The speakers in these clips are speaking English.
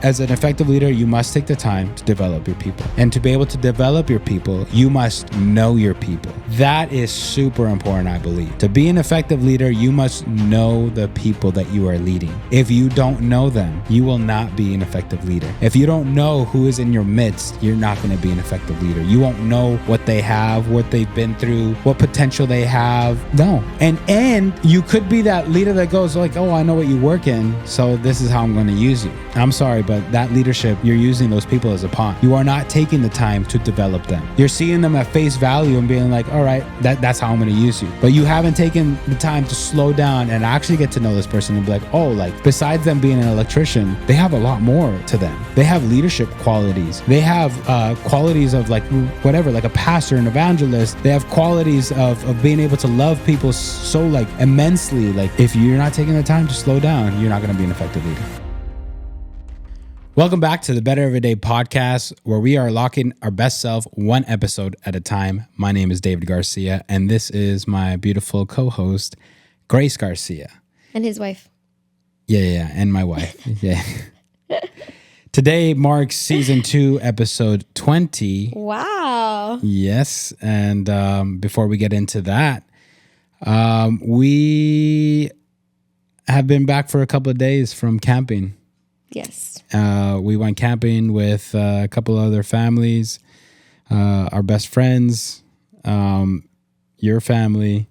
As an effective leader, you must take the time to develop your people. And to be able to develop your people, you must know your people. That is super important, I believe. To be an effective leader, you must know the people that you are leading. If you don't know them, you will not be an effective leader. If you don't know who is in your midst, you're not going to be an effective leader. You won't know what they have, what they've been through, what potential they have. No. And you could be that leader that goes like, oh, I know what you work in, so this is how I'm going to use you. I'm sorry, but that leadership, you're using those people as a pawn. You are not taking the time to develop them. You're seeing them at face value and being like, all right, that's how I'm going to use you. But you haven't taken the time to slow down and actually get to know this person and be like, oh, like besides them being an electrician, they have a lot more to them. They have leadership qualities. They have qualities of like whatever, like a pastor, an evangelist. They have qualities of being able to love people so like immensely. Like if you're not taking the time to slow down, you're not going to be an effective leader. Welcome back to the Better Every Day podcast, where we are locking our best self one episode at a time. My name is David Garcia, and this is my beautiful co-host, Grace Garcia. And his wife. Yeah, and my wife. Yeah. Today marks season 2, episode 20. Wow. Yes, and before we get into that, we have been back for a couple of days from camping. Yes. We went camping with a couple other families, our best friends, your family,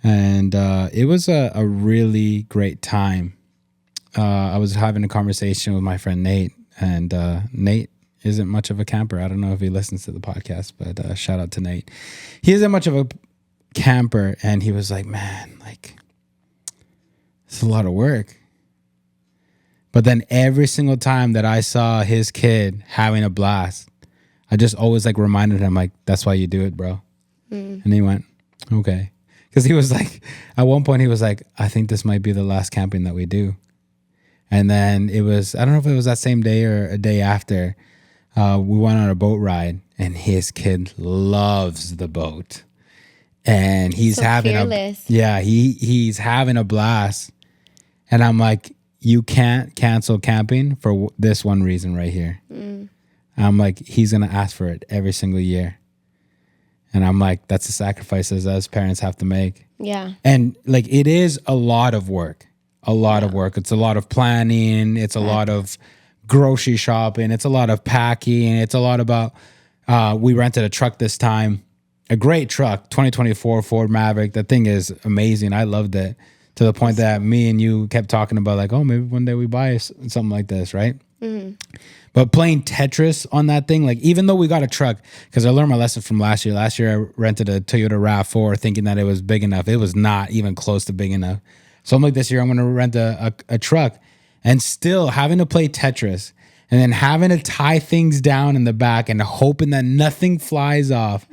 and it was a really great time. I was having a conversation with my friend Nate, and Nate isn't much of a camper. I don't know if he listens to the podcast, but shout out to Nate. He isn't much of a camper, and he was like, man, like, it's a lot of work. But then every single time that I saw his kid having a blast, I just always like reminded him, like, that's why you do it, bro. And he went, okay. Because he was like, at one point he was like, I think this might be the last camping that we do. And then it was, I don't know if it was that same day or a day after, we went on a boat ride, and his kid loves the boat. And he's so having fearless. He's having a blast. And I'm like, you can't cancel camping for this one reason right here. I'm like, he's going to ask for it every single year. And I'm like, that's the sacrifices us parents have to make. Yeah. And like, it is a lot of work, of work. It's a lot of planning. It's a lot of grocery shopping. It's a lot of packing. It's a lot about, we rented a truck this time, a great truck, 2024 Ford Maverick. That thing is amazing. I loved it. To the point that me and you kept talking about like, oh, maybe one day we buy something like this, right? Mm-hmm. But playing Tetris on that thing, like even though we got a truck, because I learned my lesson from last year. Last year I rented a Toyota RAV4 thinking that it was big enough. It was not even close to big enough. So I'm like, this year I'm going to rent a truck, and still having to play Tetris and then having to tie things down in the back and hoping that nothing flies off.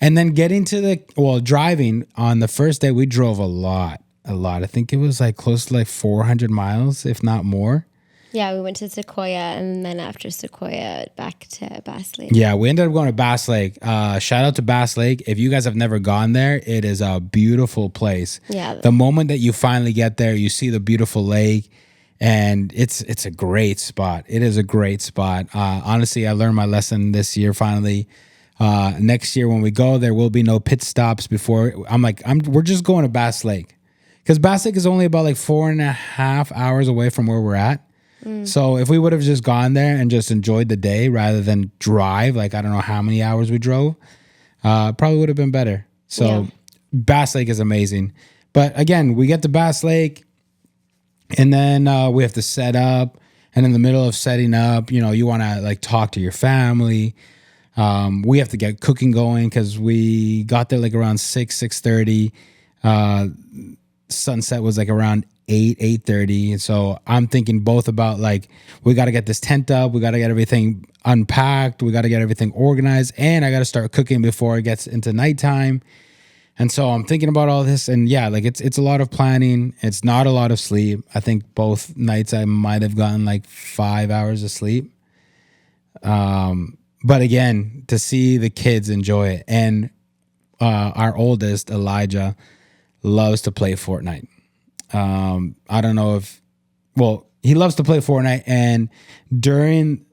And then getting to driving on the first day, we drove a lot. I think it was like close to like 400 miles, if not more. Yeah, we went to Sequoia, and then after Sequoia, back to Bass Lake. Yeah, we ended up going to Bass Lake. Shout out to Bass Lake. If you guys have never gone there, it is a beautiful place. Yeah. The moment that you finally get there, you see the beautiful lake, and it's a great spot. It is a great spot. Honestly, I learned my lesson this year finally. Next year when we go, there will be no pit stops before. We're just going to Bass Lake. Because Bass Lake is only about like 4.5 hours away from where we're at. So if we would have just gone there and just enjoyed the day rather than drive, like I don't know how many hours we drove, probably would have been better. So Bass Lake is amazing. But again, we get to Bass Lake, and then we have to set up. And in the middle of setting up, you want to like talk to your family. We have to get cooking going because we got there like around 6:30. Sunset was like around 8:30. And so I'm thinking both about like, we got to get this tent up. We got to get everything unpacked. We got to get everything organized. And I got to start cooking before it gets into nighttime. And so I'm thinking about all this. And yeah, like it's a lot of planning. It's not a lot of sleep. I think both nights I might have gotten like 5 hours of sleep. But again, to see the kids enjoy it. And our oldest, Elijah, loves to play Fortnite. I don't know if, he loves to play Fortnite, and during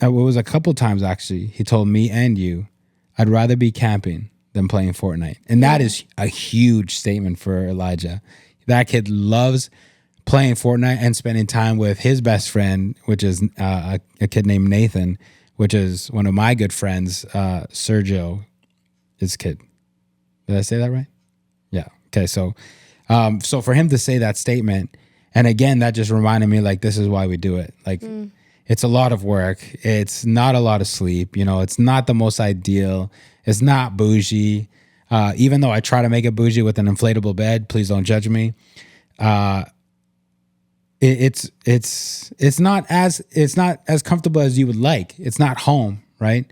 it was a couple times actually, he told me and you, I'd rather be camping than playing Fortnite. And that is a huge statement for Elijah. That kid loves playing Fortnite and spending time with his best friend, which is a kid named Nathan, which is one of my good friends, Sergio, his kid. Did I say that right? Yeah. Okay. So for him to say that statement, and again, that just reminded me, like, this is why we do it. Like, it's a lot of work. It's not a lot of sleep. You know, it's not the most ideal. It's not bougie. Even though I try to make it bougie with an inflatable bed, please don't judge me. It's not as comfortable as you would like. It's not home, right?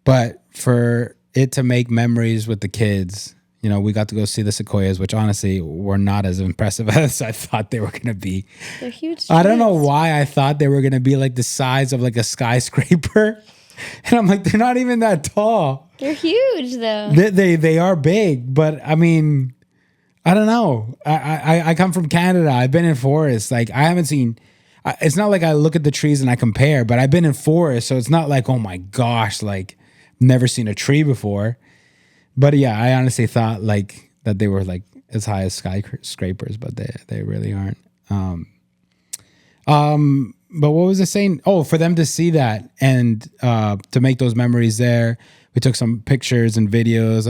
But for it to make memories with the kids, you know, we got to go see the sequoias, which honestly were not as impressive as I thought they were going to be. They're huge. I don't know why I thought they were going to be like the size of like a skyscraper. And I'm like, they're not even that tall. They're huge though. They are big, but I mean, I don't know. I come from Canada. I've been in forests. Like, I haven't seen, it's not like I look at the trees and I compare, but I've been in forests. So it's not like, oh my gosh, like never seen a tree before. But yeah, I honestly thought like that they were like as high as skyscrapers, but they really aren't. But what was I saying? Oh, for them to see that and to make those memories there, we took some pictures and videos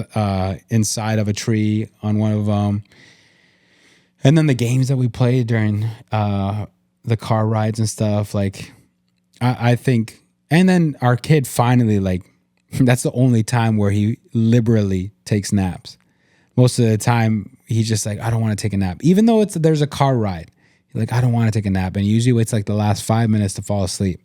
inside of a tree on one of them. And then the games that we played during the car rides and stuff, like I think, and then our kid finally, like, that's the only time where he liberally takes naps. Most of the time, he's just like, I don't want to take a nap. Even though there's a car ride, he's like, I don't want to take a nap. And he usually waits like the last 5 minutes to fall asleep.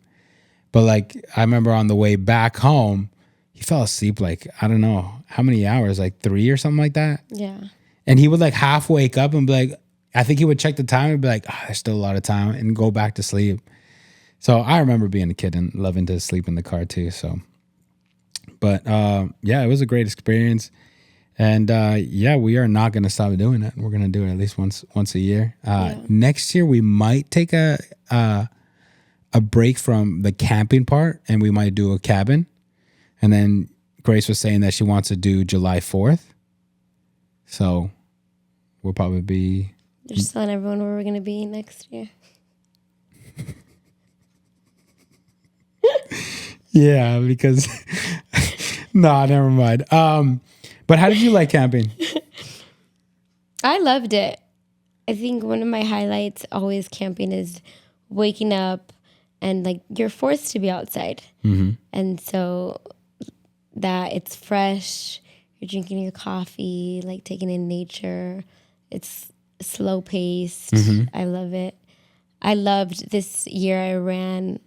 But like, I remember on the way back home, he fell asleep like, I don't know how many hours, like 3 or something like that. Yeah. And he would like half wake up and be like, I think he would check the time and be like, there's still a lot of time, and go back to sleep. So I remember being a kid and loving to sleep in the car too. So. But yeah, it was a great experience, and yeah, we are not going to stop doing it. We're going to do it at least once a year. Next year, we might take a break from the camping part, and we might do a cabin. And then Grace was saying that she wants to do July 4th, so we'll probably be just telling everyone where we're going to be next year. Yeah, because no, never mind. But how did you like camping? I loved it. I think one of my highlights always camping is waking up and like you're forced to be outside. Mm-hmm. And so that it's fresh, you're drinking your coffee, like taking in nature. It's slow paced. Mm-hmm. I love it. I loved this year I ran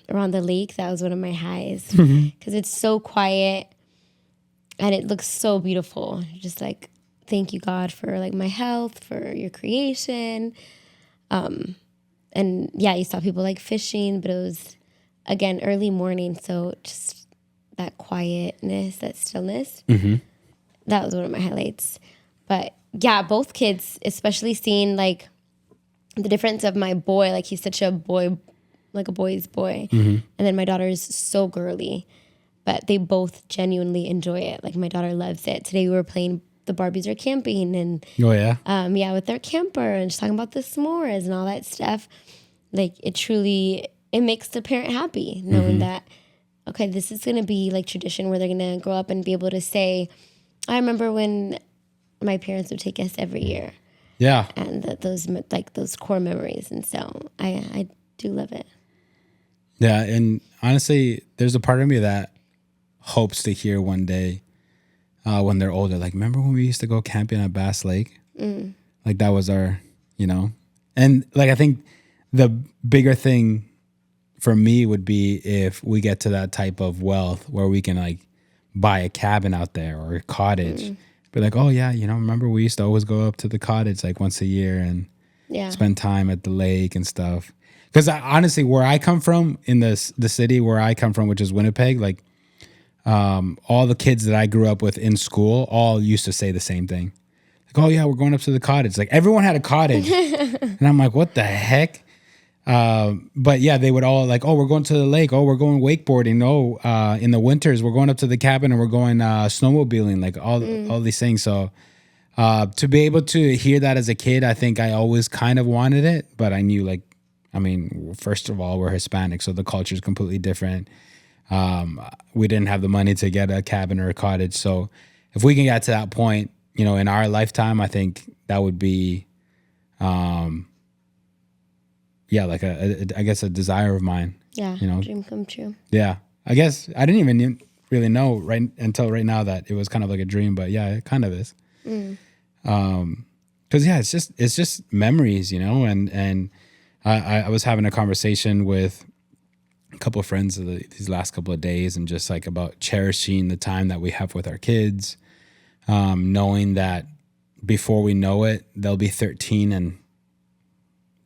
around the lake. That was one of my highs because it's so quiet and it looks so beautiful. Just like, thank you, God, for like my health, for your creation. And yeah, you saw people like fishing, but it was again early morning, so just that quietness, that stillness. Mm-hmm. That was one of my highlights. But yeah, both kids, especially seeing like the difference of my boy, like he's such a boy, like a boy's boy. Mm-hmm. And then my daughter is so girly, but they both genuinely enjoy it. Like my daughter loves it. Today we were playing the Barbies Are Camping and yeah, with their camper and just talking about the s'mores and all that stuff. Like it makes the parent happy knowing that, okay, this is going to be like tradition where they're going to grow up and be able to say, I remember when my parents would take us every year. Yeah. And those core memories. And so I do love it. Yeah. And honestly, there's a part of me that hopes to hear one day when they're older, like, remember when we used to go camping at Bass Lake? Mm. Like that was our, and like, I think the bigger thing for me would be if we get to that type of wealth where we can like buy a cabin out there or a cottage. Be like, oh yeah, remember we used to always go up to the cottage like once a year and spend time at the lake and stuff. Because honestly, where I come from in the city where I come from, which is Winnipeg, like all the kids that I grew up with in school all used to say the same thing. Like, oh yeah, we're going up to the cottage. Like everyone had a cottage. And I'm like, what the heck? But yeah, they would all like, oh, we're going to the lake. Oh, we're going wakeboarding. Oh, in the winters, we're going up to the cabin and we're going snowmobiling, like all these things. So to be able to hear that as a kid, I think I always kind of wanted it, but I knew like, I mean, first of all, we're Hispanic, so the culture is completely different. We didn't have the money to get a cabin or a cottage. So if we can get to that point, you know, in our lifetime, I think that would be, yeah, like I guess a desire of mine. Yeah, you know, dream come true. Yeah, I guess I didn't even really know until right now that it was kind of like a dream, but yeah, it kind of is. Because yeah, it's just memories, you know, and I was having a conversation with a couple of friends these last couple of days, and just like about cherishing the time that we have with our kids, knowing that before we know it, they'll be 13 and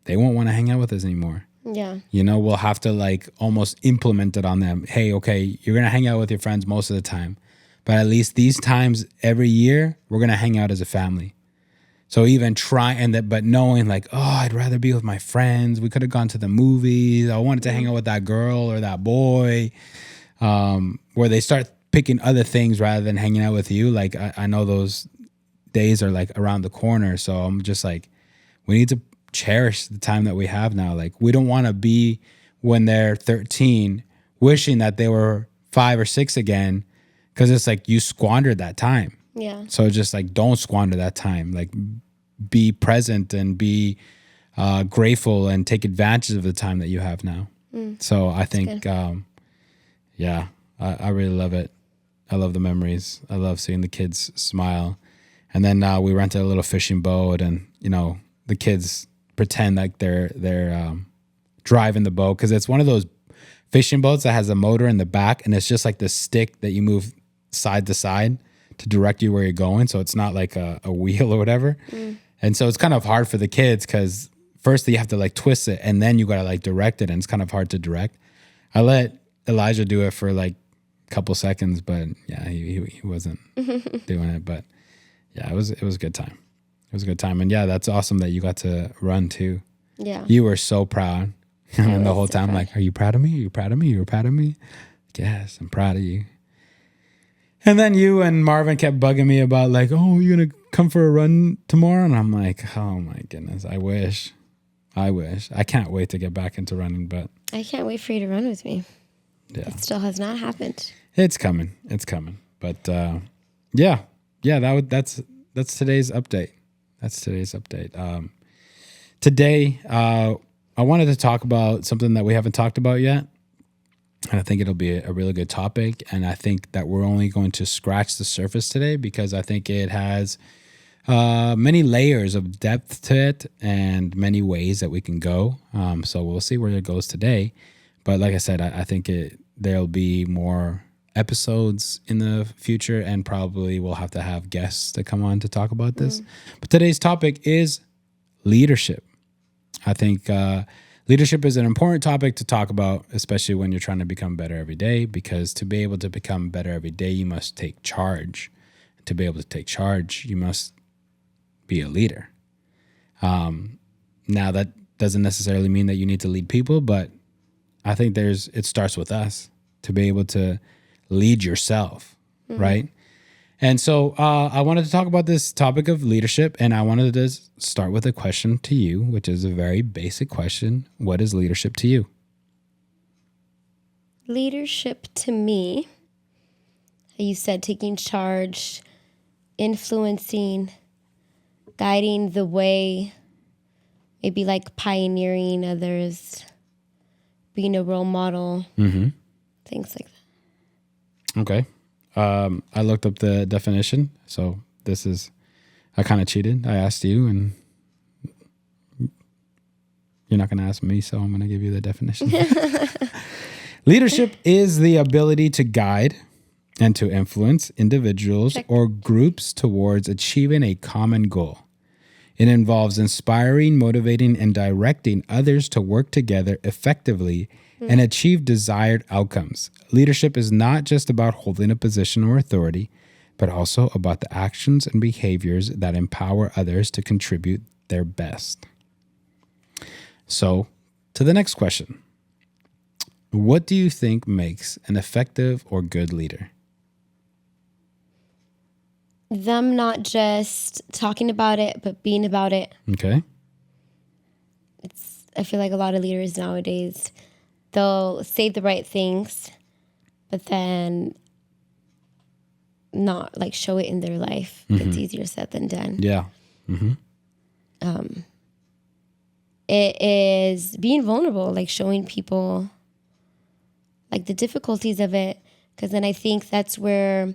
they won't want to hang out with us anymore. Yeah. You know, we'll have to like almost implement it on them. Hey, okay, you're going to hang out with your friends most of the time, but at least these times every year, we're going to hang out as a family. So even but knowing like, oh, I'd rather be with my friends. We could have gone to the movies. I wanted to hang out with that girl or that boy, where they start picking other things rather than hanging out with you. Like I know those days are like around the corner. So I'm just like, we need to cherish the time that we have now. Like we don't want to be when they're 13 wishing that they were 5 or 6 again, because it's like you squandered that time. Yeah. So just like don't squander that time. Like be present and be grateful and take advantage of the time that you have now. So I think yeah, I really love it. I love the memories. I love seeing the kids smile. And then we rented a little fishing boat, and you know, the kids pretend like they're driving the boat, because it's one of those fishing boats that has a motor in the back, and it's just like the stick that you move side to side to direct you where you're going. So it's not like a wheel or whatever. And so it's kind of hard for the kids, because first you have to like twist it and then you got to like direct it, and it's kind of hard to direct. I let Elijah do it for like a couple seconds, but yeah, he wasn't doing it. But yeah, it was a good time. It was a good time. And yeah, that's awesome that you got to run too. Yeah. You were so proud. And the whole time, proud. like, are you proud of me? Are you proud of me? You're proud of me? Yes, I'm proud of you. And then you and Marvin kept bugging me about like, oh, you're going to come for a run tomorrow? And I'm like, oh my goodness, I wish. I can't wait to get back into running, but. I can't wait for you to run with me. Yeah. It still has not happened. It's coming. But yeah, that's today's update. That's today's update. Today, I wanted to talk about something that we haven't talked about yet. And I think it'll be a really good topic. And I think that we're only going to scratch the surface today, because I think it has many layers of depth to it and many ways that we can go. So we'll see where it goes today. But like I said, I think there'll be more episodes in the future, and probably we'll have to have guests to come on to talk about this. But today's topic is leadership. I think leadership is an important topic to talk about, especially when you're trying to become better every day, because to be able to become better every day, you must take charge. To be able to take charge, you must be a leader. Now, that doesn't necessarily mean that you need to lead people, but I think it starts with us to be able to lead yourself, right? And so I wanted to talk about this topic of leadership, and I wanted to start with a question to you, which is a very basic question. What is leadership to you? Leadership to me, you said taking charge, influencing, guiding the way, maybe like pioneering others, being a role model, things like that. Okay. I looked up the definition. So I kind of cheated. I asked you, and you're not going to ask me, so I'm going to give you the definition. Leadership is the ability to guide and to influence individuals or groups towards achieving a common goal. It involves inspiring, motivating, and directing others to work together effectively and achieve desired outcomes. Leadership is not just about holding a position or authority, but also about the actions and behaviors that empower others to contribute their best. So, To the next question. What do you think makes an effective or good leader? Them not just talking about it, but being about it. Okay. I feel like a lot of leaders nowadays, they'll say the right things, but then not like show it in their life. It's easier said than done. Yeah. It is being vulnerable, like showing people like the difficulties of it. Because then I think that's where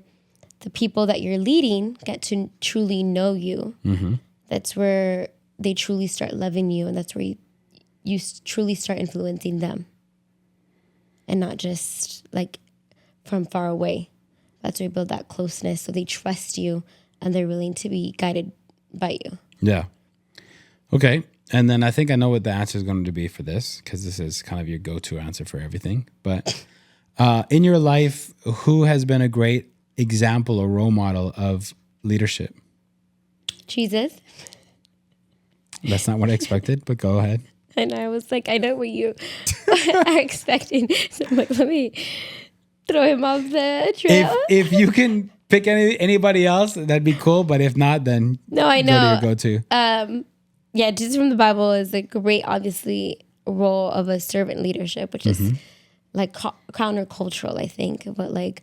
the people that you're leading get to truly know you. That's where they truly start loving you. And that's where you truly start influencing them. And not just like from far away. That's where you build that closeness. So they trust you and they're willing to be guided by you. Yeah. Okay. And then I think I know what the answer is going to be for this, because this is kind of your go-to answer for everything. But in your life, who has been a great example or role model of leadership? Jesus. That's not what I expected, but go ahead. And I was like, I know what you are expecting. So I'm like, let me throw him off the trail. If you can pick anybody else, that'd be cool. But if not, then no, I know. Go to your go-to. Yeah, Jesus from the Bible is a great, obviously, role of a servant leadership, which is like countercultural, I think, but like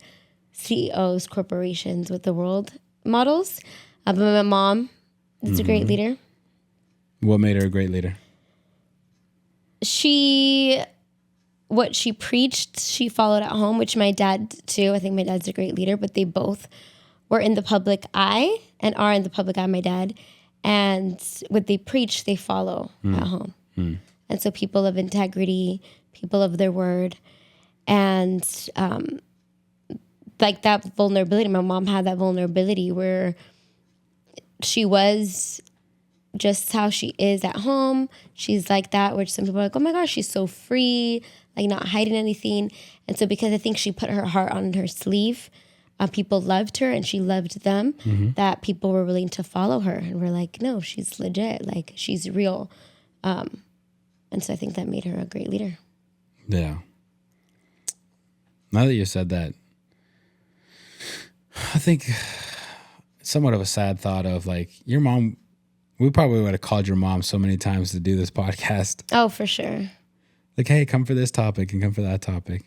CEOs, corporations with the world models. But my mom is a great leader. What made her a great leader? What she preached, she followed at home, which my dad too. I think my dad's a great leader, but they both were in the public eye and are in the public eye, my dad. And what they preach, they follow at home. And so people of integrity, people of their word, and like that vulnerability. My mom had that vulnerability where she was just how she is at home. She's like that, which some people are like, oh my gosh, she's so free, like not hiding anything. And so because I think she put her heart on her sleeve, people loved her and she loved them, that people were willing to follow her. And we're like, no, she's legit. Like, she's real. And so I think that made her a great leader. Yeah. Now that you said that, I think somewhat of a sad thought of like your mom, we probably would have called your mom so many times to do this podcast. Oh, for sure. Like, hey, come for this topic and come for that topic.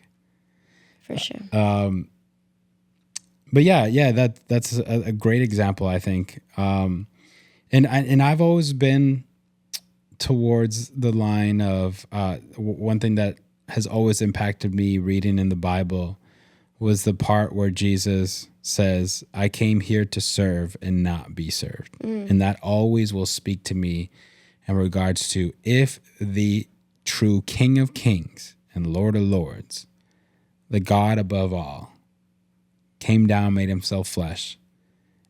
For sure. But yeah, that's a great example, I think. And I've always been towards the line of one thing that has always impacted me reading in the Bible was the part where Jesus says, I came here to serve and not be served. And that always will speak to me in regards to if the true King of Kings and Lord of Lords, the God above all, came down, made himself flesh,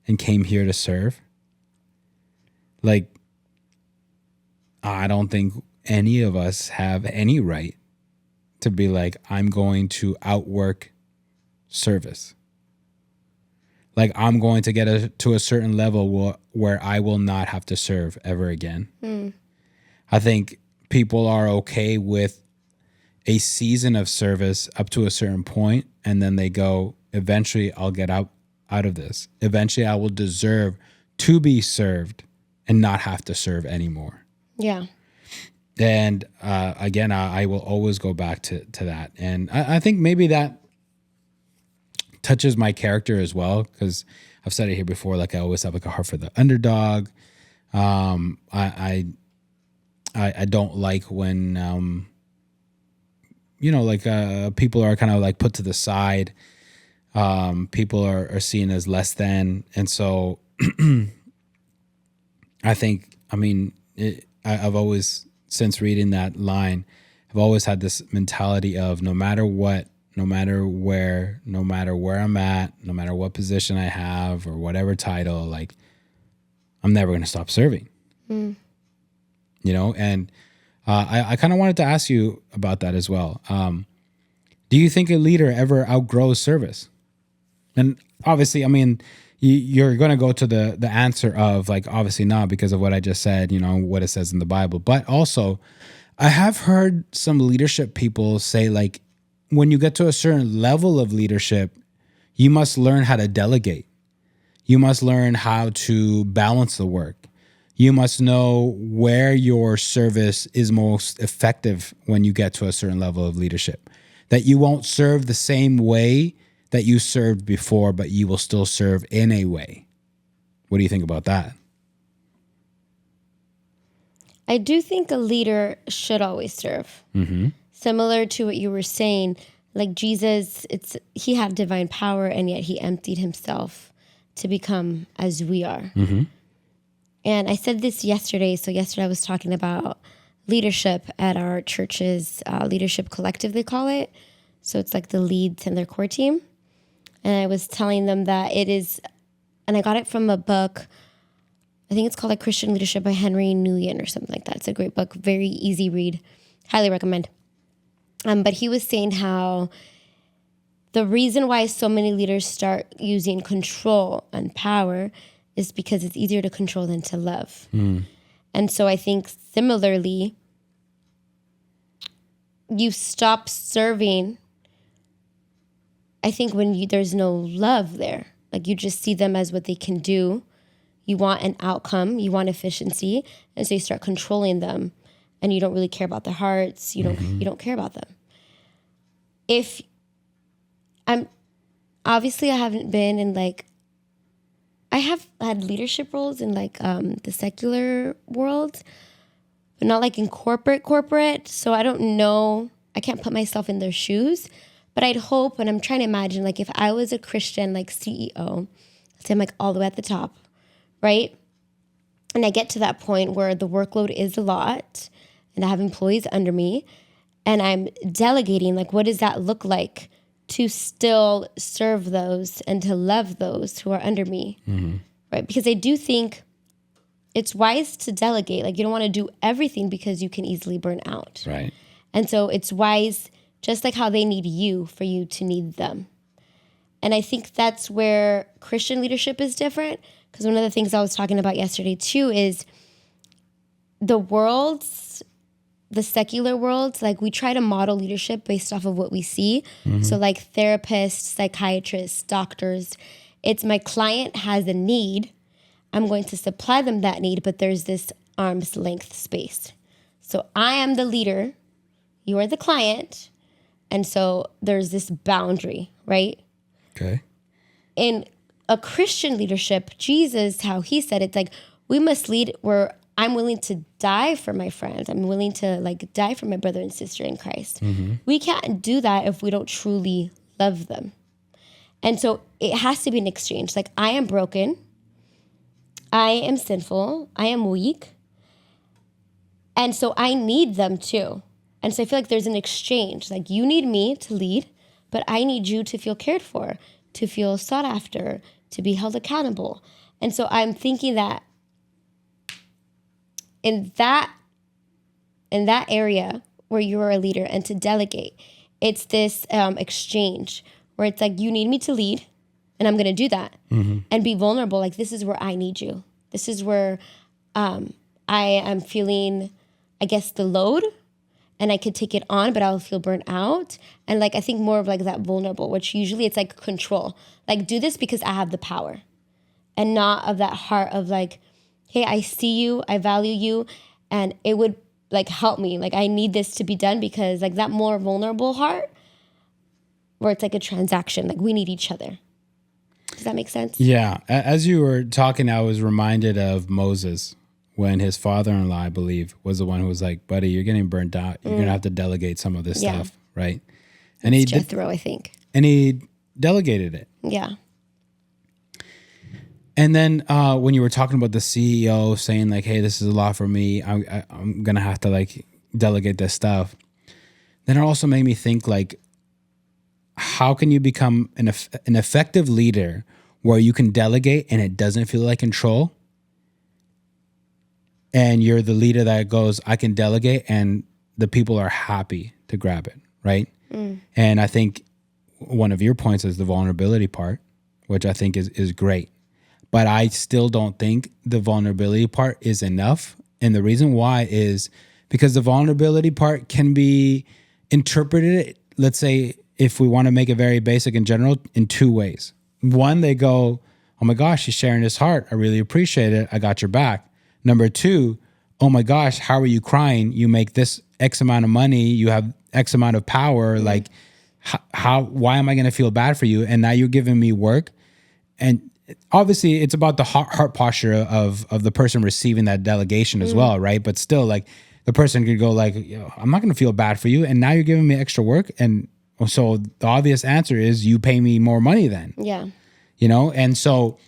and came here to serve. Like, I don't think any of us have any right to be like, I'm going to outwork service. Like, I'm going to get to a certain level where I will not have to serve ever again. I think people are okay with a season of service up to a certain point, and then they go, eventually I'll get out of this. Eventually I will deserve to be served and not have to serve anymore. Yeah. And again, I will always go back to that. And I think maybe that touches my character as well, because I've said it here before, like I always have like a heart for the underdog. I don't like when, people are kind of like put to the side. People are seen as less than. And so I think, I've always, since reading that line, I've always had this mentality of no matter what, no matter where I'm at, no matter what position I have or whatever title, like I'm never going to stop serving, and I kind of wanted to ask you about that as well. Do you think a leader ever outgrows service? And obviously, you're going to go to the answer of like, obviously not, because of what I just said, what it says in the Bible. But also, I have heard some leadership people say, like, when you get to a certain level of leadership, you must learn how to delegate. You must learn how to balance the work. You must know where your service is most effective when you get to a certain level of leadership. That you won't serve the same way that you served before, but you will still serve in a way. What do you think about that? I do think a leader should always serve. Mm-hmm. Similar to what you were saying, like Jesus, he had divine power, and yet he emptied himself to become as we are. Mm-hmm. And I said this yesterday. So yesterday I was talking about leadership at our church's leadership collective, they call it. So it's like the leads and their core team. And I was telling them that it is, and I got it from a book, I think it's called like Christian Leadership by Henry Nguyen or something like that. It's a great book, very easy read, highly recommend. But he was saying how the reason why so many leaders start using control and power is because it's easier to control than to love. And so I think similarly, you stop serving, I think, when there's no love there. Like you just see them as what they can do. You want an outcome, you want efficiency, and so you start controlling them, and you don't really care about their hearts. You don't care about them. I haven't been in like, I have had leadership roles in like the secular world, but not like in corporate. So I don't know, I can't put myself in their shoes, but I'd hope, and I'm trying to imagine, like if I was a Christian, like CEO, say I'm like all the way at the top, right? And I get to that point where the workload is a lot and I have employees under me and I'm delegating, like what does that look like to still serve those and to love those who are under me, right? Because I do think it's wise to delegate. Like you don't want to do everything because you can easily burn out. Right. And so it's wise, just like how they need you, for you to need them. And I think that's where Christian leadership is different. Because one of the things I was talking about yesterday too is the secular world, like we try to model leadership based off of what we see. So like therapists, psychiatrists, doctors, it's my client has a need. I'm going to supply them that need, but there's this arm's length space. So I am the leader, you are the client. And so there's this boundary, right? Okay. In a Christian leadership, Jesus, how he said it's like, we must lead where I'm willing to die for my friends. I'm willing to like die for my brother and sister in Christ. We can't do that if we don't truly love them. And so it has to be an exchange. Like I am broken. I am sinful. I am weak. And so I need them too. And so I feel like there's an exchange. Like you need me to lead, but I need you to feel cared for, to feel sought after, to be held accountable. And so I'm thinking that in that area where you're a leader and to delegate, it's this exchange where it's like, you need me to lead and I'm going to do that and be vulnerable. Like, this is where I need you. This is where I am feeling, I guess, the load and I could take it on, but I'll feel burnt out. And like, I think more of like that vulnerable, which usually it's like control, like do this because I have the power, and not of that heart of like, hey, I see you, I value you, and it would like help me. Like I need this to be done because like that more vulnerable heart where it's like a transaction, like we need each other. Does that make sense? Yeah. As you were talking, I was reminded of Moses when his father-in-law, I believe, was the one who was like, buddy, you're getting burnt out. You're going to have to delegate some of this stuff, right? And it's Jethro, I think. And he delegated it. Yeah. And then when you were talking about the CEO saying like, hey, this is a lot for me, I'm going to have to like delegate this stuff. Then it also made me think like, how can you become an effective leader where you can delegate and it doesn't feel like control? And you're the leader that goes, I can delegate, and the people are happy to grab it, right? And I think one of your points is the vulnerability part, which I think is great. But I still don't think the vulnerability part is enough. And the reason why is because the vulnerability part can be interpreted, let's say, if we want to make it very basic and general, in two ways. One, they go, oh my gosh, he's sharing his heart. I really appreciate it. I got your back. Number two, oh my gosh, how are you crying? You make this X amount of money. You have X amount of power. Like, why am I going to feel bad for you? And now you're giving me work. And obviously it's about the heart posture of the person receiving that delegation as well, right? But still, like, the person could go like, yo, I'm not going to feel bad for you. And now you're giving me extra work. And so the obvious answer is you pay me more money then. Yeah. You know? And so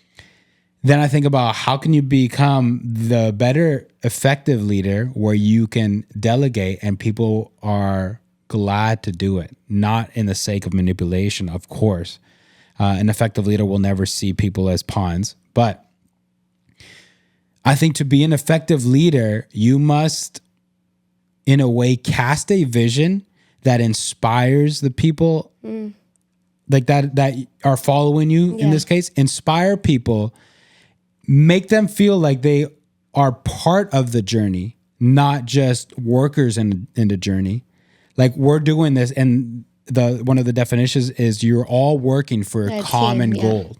then I think about how can you become the better effective leader where you can delegate and people are glad to do it, not in the sake of manipulation, of course. An effective leader will never see people as pawns. But I think to be an effective leader, you must, in a way, cast a vision that inspires the people like that are following you. In this case, inspire people, make them feel like they are part of the journey, not just workers in the journey. Like, we're doing this, and one of the definitions is you're all working for a common goal.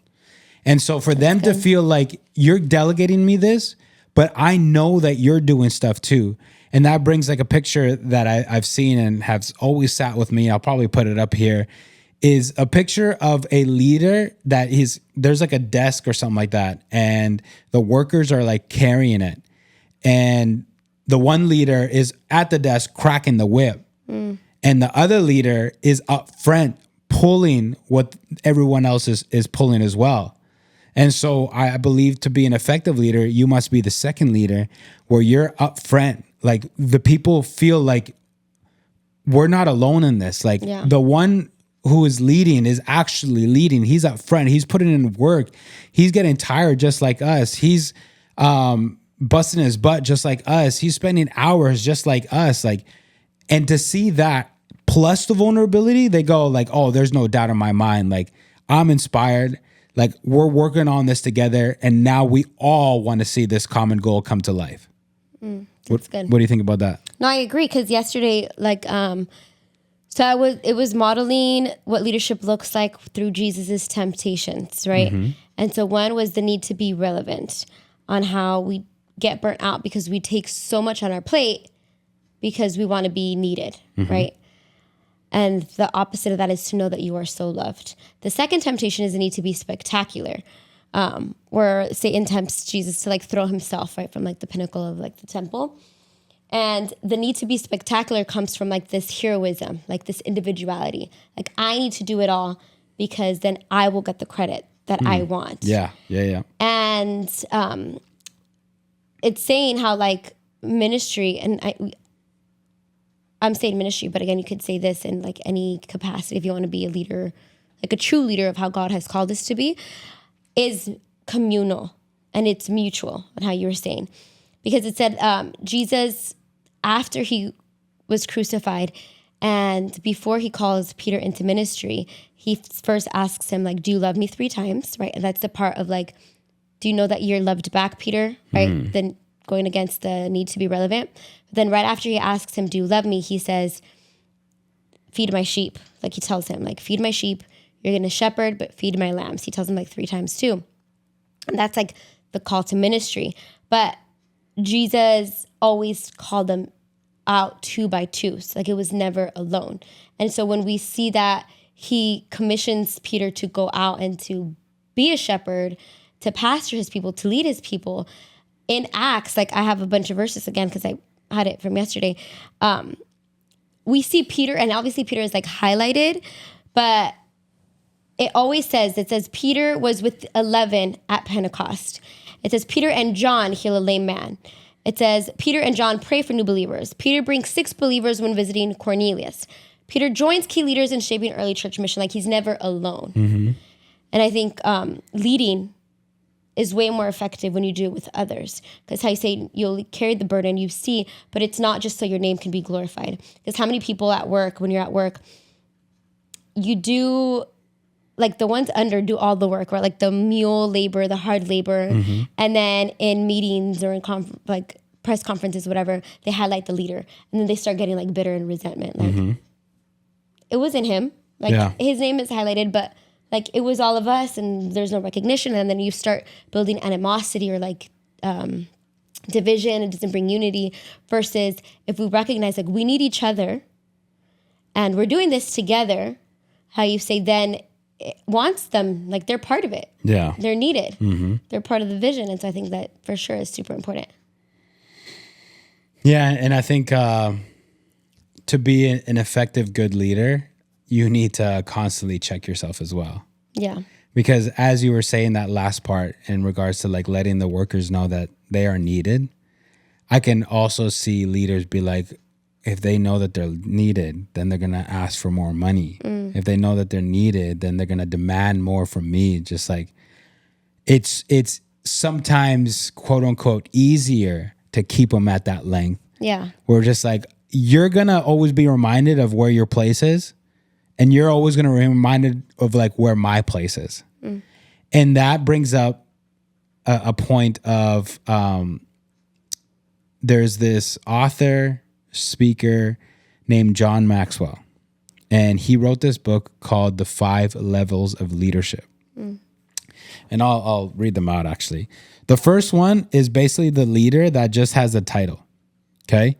And so for them to feel like you're delegating me this, but I know that you're doing stuff too. And that brings like a picture that I've seen and has always sat with me. I'll probably put it up here. Is a picture of a leader that there's like a desk or something like that. And the workers are like carrying it. And the one leader is at the desk cracking the whip. And the other leader is up front pulling what everyone else is pulling as well. And so I believe to be an effective leader, you must be the second leader where you're up front. Like, the people feel like we're not alone in this. Like, the one who is leading is actually leading. He's up front. He's putting in work. He's getting tired just like us. He's busting his butt just like us. He's spending hours just like us. Like, and to see that plus the vulnerability, they go like, oh, there's no doubt in my mind. Like, I'm inspired. Like, we're working on this together. And now we all want to see this common goal come to life. That's good. What do you think about that? No, I agree. Because yesterday, like, it was modeling what leadership looks like through Jesus's temptations, right? And so one was the need to be relevant on how we get burnt out because we take so much on our plate because we want to be needed, right? And the opposite of that is to know that you are so loved. The second temptation is the need to be spectacular, where Satan tempts Jesus to like throw himself right from like the pinnacle of like the temple. And the need to be spectacular comes from like this heroism, like this individuality. Like, I need to do it all because then I will get the credit that I want. Yeah. And it's saying how like ministry, and I'm saying ministry, but again, you could say this in like any capacity if you want to be a leader, like a true leader of how God has called us to be, is communal and it's mutual, and how you were saying. Because it said Jesus, after he was crucified and before he calls Peter into ministry, he first asks him, like, do you love me 3 times, right? And that's the part of like, do you know that you're loved back, Peter, right? Then going against the need to be relevant. But then right after he asks him, do you love me? He says, feed my sheep. Like, he tells him, like, feed my sheep. You're going to shepherd, but feed my lambs. He tells him like 3 times too. And that's like the call to ministry. But Jesus always called them out 2 by 2. So like, it was never alone. And so when we see that he commissions Peter to go out and to be a shepherd, to pastor his people, to lead his people in Acts, like I have a bunch of verses again, because I had it from yesterday. We see Peter, and obviously Peter is like highlighted, but it says Peter was with 11 at Pentecost. It says Peter and John heal a lame man. It says Peter and John pray for new believers. Peter brings 6 believers when visiting Cornelius. Peter joins key leaders in shaping early church mission. Like, he's never alone. And I think leading is way more effective when you do it with others. Because how you say you'll carry the burden, you see, but it's not just so your name can be glorified. Because how many people at work, when you're at work, you do, like, the ones under do all the work, right? Like the mule labor, the hard labor. And then in meetings or in press conferences, whatever, they highlight the leader, and then they start getting like bitter and resentment. Like it wasn't him. Like his name is highlighted, but like it was all of us, and there's no recognition. And then you start building animosity or like division. It doesn't bring unity. Versus if we recognize like we need each other, and we're doing this together. How you say then it wants them, like they're part of it. Yeah, they're needed. They're part of the vision, and so I think that for sure is super important. Yeah, and I think to be an effective, good leader, you need to constantly check yourself as well. Yeah. Because as you were saying that last part in regards to like letting the workers know that they are needed, I can also see leaders be like, if they know that they're needed, then they're going to ask for more money. If they know that they're needed, then they're going to demand more from me. Just like it's sometimes, quote unquote, easier to keep them at that length. Yeah. We're just like, you're going to always be reminded of where your place is. And you're always going to be reminded of like where my place is. And that brings up a point of there's this author, speaker named John Maxwell. And he wrote this book called The 5 Levels of Leadership. And I'll read them out actually. The first one is basically the leader that just has a title. Okay.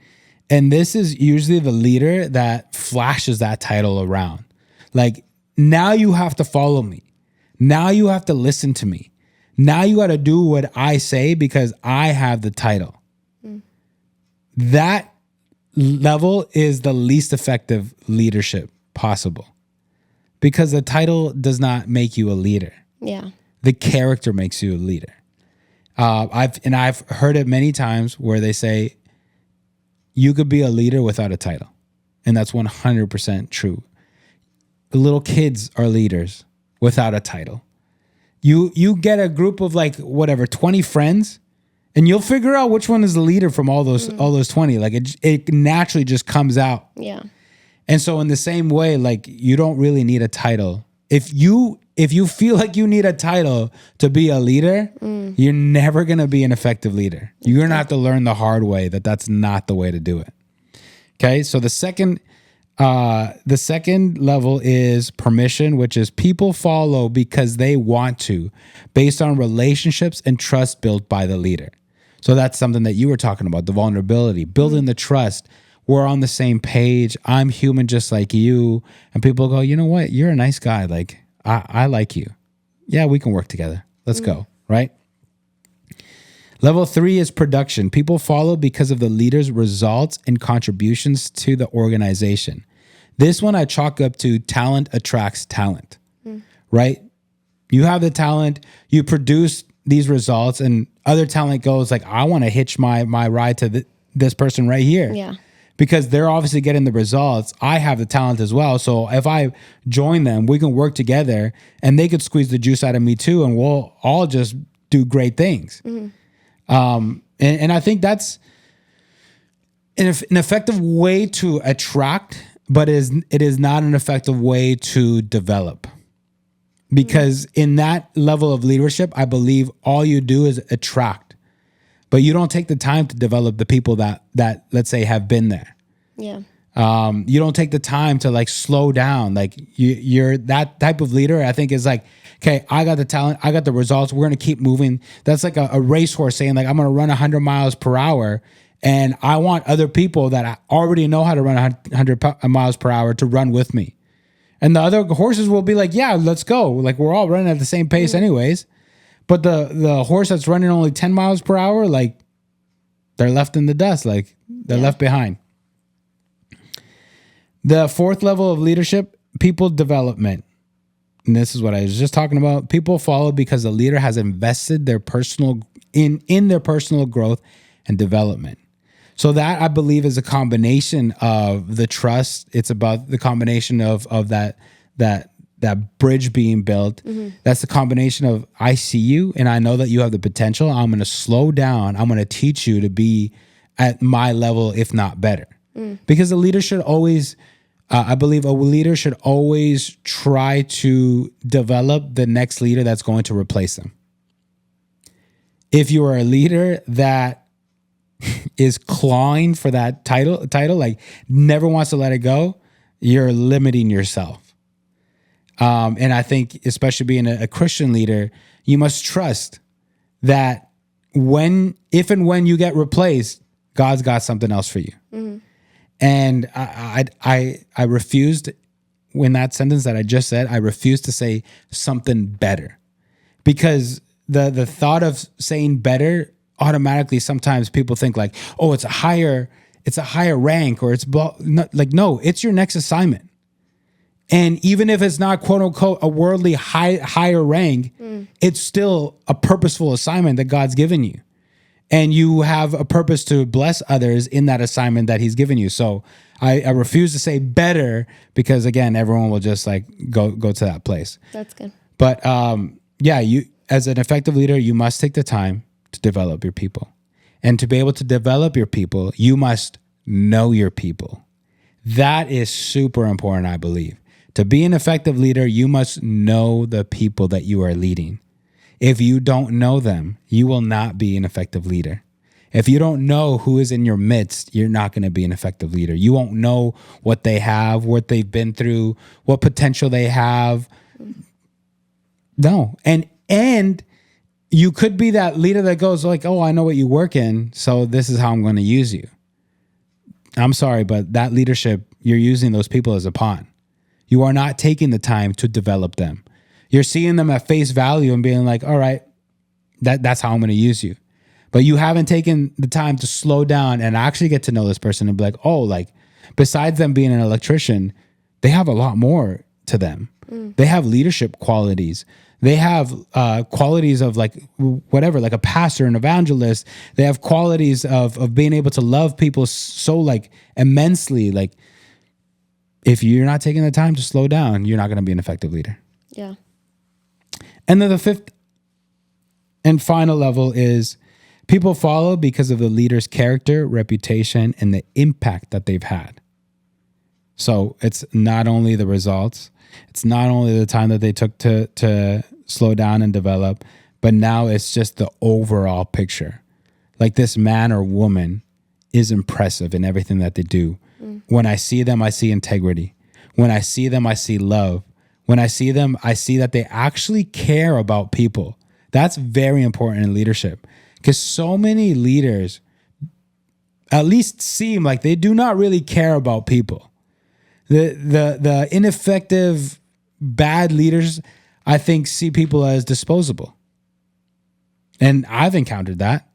And this is usually the leader that flashes that title around. Like, now you have to follow me. Now you have to listen to me. Now you got to do what I say because I have the title. That level is the least effective leadership possible because the title does not make you a leader. Yeah. The character makes you a leader. I've heard it many times where they say you could be a leader without a title. And that's 100% true. The little kids are leaders without a title. You get a group of like whatever 20 friends, and you'll figure out which one is the leader from all those 20. Like it naturally just comes out. Yeah. And so in the same way, like you don't really need a title. If you feel like you need a title to be a leader, you're never gonna be an effective leader. You're gonna have to learn the hard way that that's not the way to do it. Okay, so the second level is permission, which is people follow because they want to, based on relationships and trust built by the leader. So that's something that you were talking about, the vulnerability, building the trust. We're on the same page. I'm human just like you. And people go, you know what? You're a nice guy. Like, I like you. Yeah, we can work together. Let's go, right? Level 3 is production. People follow because of the leader's results and contributions to the organization. This one I chalk up to talent attracts talent, right? You have the talent, you produce these results, and other talent goes like, I want to hitch my ride to this person right here. Yeah. Because they're obviously getting the results. I have the talent as well. So if I join them, we can work together and they could squeeze the juice out of me too. And we'll all just do great things. And I think that's an effective way to attract, but it is not an effective way to develop. Because in that level of leadership, I believe all you do is attract, but you don't take the time to develop the people that let's say have been there. Yeah. You don't take the time to like slow down. Like you're that type of leader, I think is like, okay, I got the talent, I got the results. We're going to keep moving. That's like a racehorse saying like, I'm going to run 100 miles per hour. And I want other people that already know how to run 100 miles per hour to run with me. And the other horses will be like, yeah, let's go. Like we're all running at the same pace anyways. But the horse that's running only 10 miles per hour, like they're left in the dust. Like they're left behind. The 4th level of leadership, people development. And this is what I was just talking about. People follow because the leader has invested their personal in their personal growth and development. So that I believe is a combination of the trust. It's about the combination of that bridge being built. That's the combination of I see you and I know that you have the potential. I'm going to slow down. I'm going to teach you to be at my level, if not better. Because a leader should always, I believe a leader should always try to develop the next leader that's going to replace them. If you are a leader that is clawing for that title, like never wants to let it go, you're limiting yourself. And I think, especially being a Christian leader, you must trust that if and when you get replaced, God's got something else for you. Mm-hmm. And I refused, in that sentence that I just said, I refused to say something better, because the thought of saying better, automatically sometimes people think like, oh, it's a higher rank, or it's no, it's your next assignment. And even if it's not quote unquote a worldly higher rank, it's still a purposeful assignment that God's given you. And you have a purpose to bless others in that assignment that he's given you. So I refuse to say better, because again, everyone will just like go to that place. That's good. But you, as an effective leader, you must take the time to develop your people. And to be able to develop your people, you must know your people. That is super important, I believe. To be an effective leader, you must know the people that you are leading. If you don't know them, you will not be an effective leader. If you don't know who is in your midst, you're not going to be an effective leader. You won't know what they have, what they've been through, what potential they have. No. And you could be that leader that goes like, oh, I know what you work in, so this is how I'm going to use you. I'm sorry, but that leadership, you're using those people as a pawn. You are not taking the time to develop them. You're seeing them at face value and being like, all right, that's how I'm going to use you. But you haven't taken the time to slow down and actually get to know this person and be like, oh, like besides them being an electrician, they have a lot more to them. They have leadership qualities. They have qualities of like whatever, like a pastor, an evangelist. They have qualities of being able to love people so like immensely. Like if you're not taking the time to slow down, you're not going to be an effective leader. Yeah. And then the fifth and final level is people follow because of the leader's character, reputation, and the impact that they've had. So it's not only the results, it's not only the time that they took to slow down and develop, but now it's just the overall picture. Like this man or woman is impressive in everything that they do. When I see them, I see integrity. When I see them, I see love. When I see them, I see that they actually care about people. That's very important in leadership, because so many leaders at least seem like they do not really care about people. The ineffective, bad leaders, I think, see people as disposable. And I've encountered that.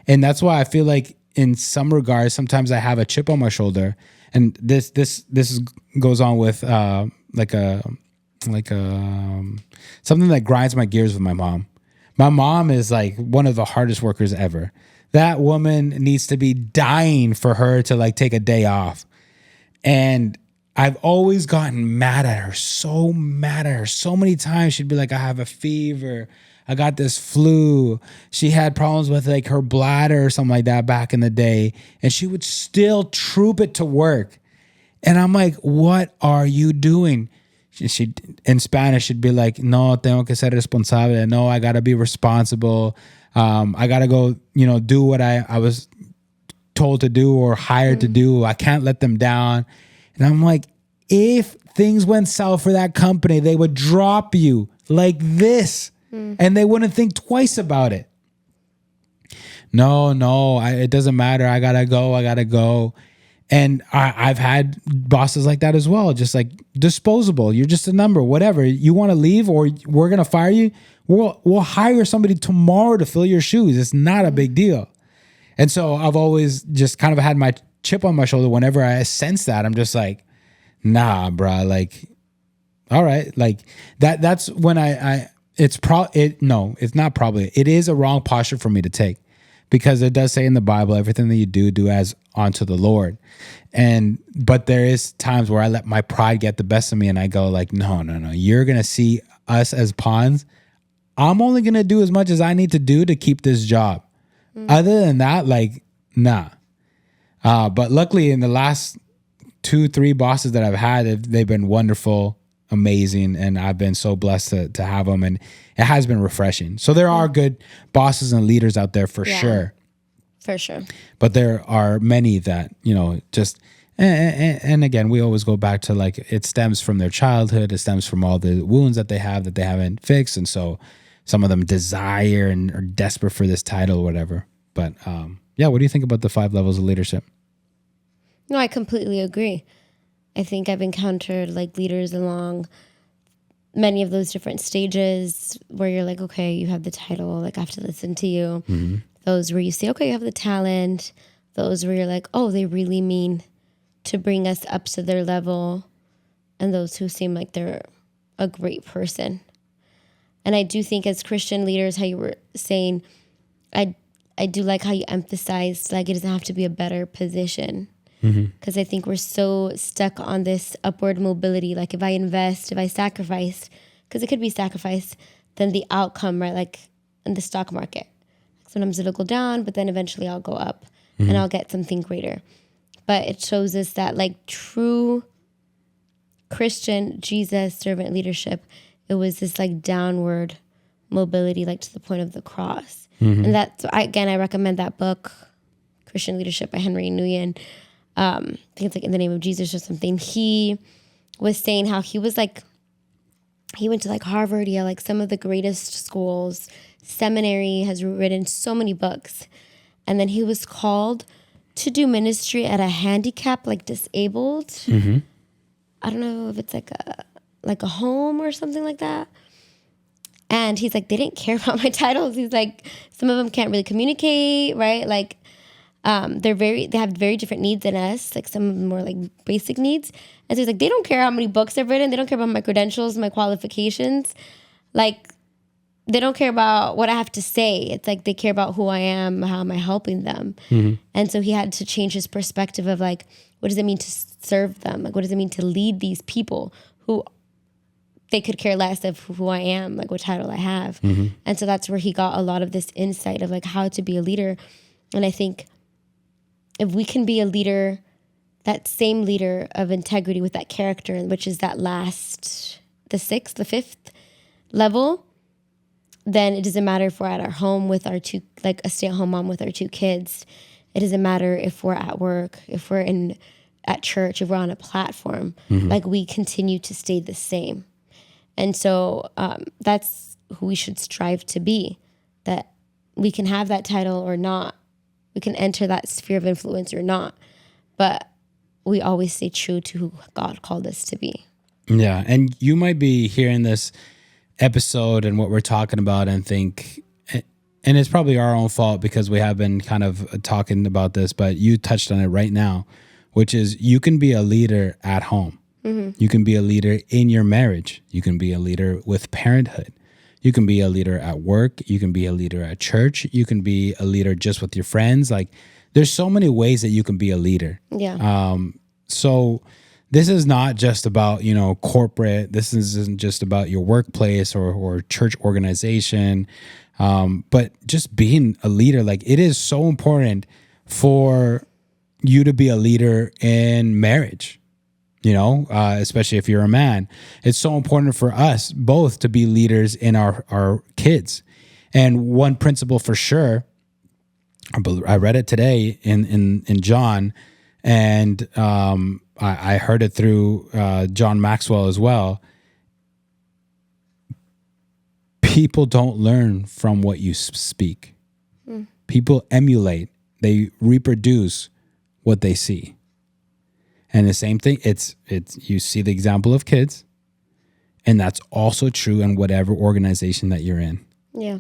And that's why I feel like in some regards, sometimes I have a chip on my shoulder. And this goes on with something that grinds my gears with my mom. My mom is like one of the hardest workers ever. That woman needs to be dying for her to like take a day off. And I've always gotten mad at her, so many times. She'd be like, I have a fever. I got this flu. She had problems with like her bladder or something like that back in the day. And she would still troop it to work. And I'm like, what are you doing? She in Spanish, she'd be like, no, tengo que ser responsable. No, I got to be responsible. I got to go, do what I was told to do or hired to do. I can't let them down. And I'm like, if things went south for that company, they would drop you like this and they wouldn't think twice about it. No, it doesn't matter. I got to go. And I've had bosses like that as well, just like disposable. You're just a number, whatever. You want to leave or we're going to fire you? We'll hire somebody tomorrow to fill your shoes. It's not a big deal. And so I've always just kind of had my chip on my shoulder whenever I sense that. I'm just like, nah, bro. Like, all right. Like that's when it's not probably. It is a wrong posture for me to take, because it does say in the Bible, everything that you do as unto the Lord. But there is times where I let my pride get the best of me and I go like, no. You're going to see us as pawns. I'm only going to do as much as I need to do to keep this job. Other than that, like, nah. But luckily in the last 2-3 bosses that I've had, they've been wonderful, amazing. And I've been so blessed to have them. And it has been refreshing. So there are good bosses and leaders out there for sure. For sure. But there are many that, just, and again, we always go back to like, it stems from their childhood. It stems from all the wounds that they have that they haven't fixed. And so some of them desire and are desperate for this title or whatever. But yeah, what do you think about the 5 levels of leadership? No, I completely agree. I think I've encountered like leaders along many of those different stages where you're like, okay, you have the title, like I have to listen to you. Mm-hmm. Those where you say, okay, you have the talent. Those where you're like, oh, they really mean to bring us up to their level. And those who seem like they're a great person. And I do think as Christian leaders, how you were saying, I do like how you emphasized like it doesn't have to be a better position. Because I think we're so stuck on this upward mobility. Like if I invest, if I sacrifice, because it could be sacrifice, then the outcome, right? Like in the stock market, sometimes it'll go down, but then eventually I'll go up and I'll get something greater. But it shows us that like true Christian Jesus servant leadership, it was this like downward mobility, like to the point of the cross. And that's, I recommend that book, Christian Leadership by Henry Nguyen. I think it's like In the Name of Jesus or something. He was saying how he was like, he went to like Harvard, yeah, like some of the greatest schools, seminary, has written so many books. And then he was called to do ministry at a handicap, like disabled. I don't know if it's like a home or something like that. And he's like, they didn't care about my titles. He's like, some of them can't really communicate, right? Like, they have very different needs than us. Like some of them more like basic needs. And so he's like, they don't care how many books I've written. They don't care about my credentials, my qualifications. Like they don't care about what I have to say. It's like they care about who I am, how am I helping them. And so he had to change his perspective of like, what does it mean to serve them? Like, what does it mean to lead these people who they could care less of who I am, like what title I have. And so that's where he got a lot of this insight of like how to be a leader. And I think if we can be a leader, that same leader of integrity with that character, which is that last, the 5th level, then it doesn't matter if we're at our home with our 2, like a stay-at-home mom with our 2 kids. It doesn't matter if we're at work, if we're at church, if we're on a platform, like we continue to stay the same. And so that's who we should strive to be, that we can have that title or not. We can enter that sphere of influence or not, but we always stay true to who God called us to be. Yeah, and you might be hearing this episode and what we're talking about and think, and it's probably our own fault because we have been kind of talking about this, but you touched on it right now, which is you can be a leader at home. You can be a leader in your marriage. You can be a leader with parenthood. You can be a leader at work. You can be a leader at church. You can be a leader just with your friends. Like there's so many ways that you can be a leader. Yeah. So this is not just about, corporate. This isn't just about your workplace or church organization. But just being a leader, like it is so important for you to be a leader in marriage. Especially if you're a man, it's so important for us both to be leaders in our kids. And one principle for sure, I read it today in John, and I heard it through John Maxwell as well. People don't learn from what you speak. People emulate, they reproduce what they see. And the same thing, it's you see the example of kids, and that's also true in whatever organization that you're in. Yeah.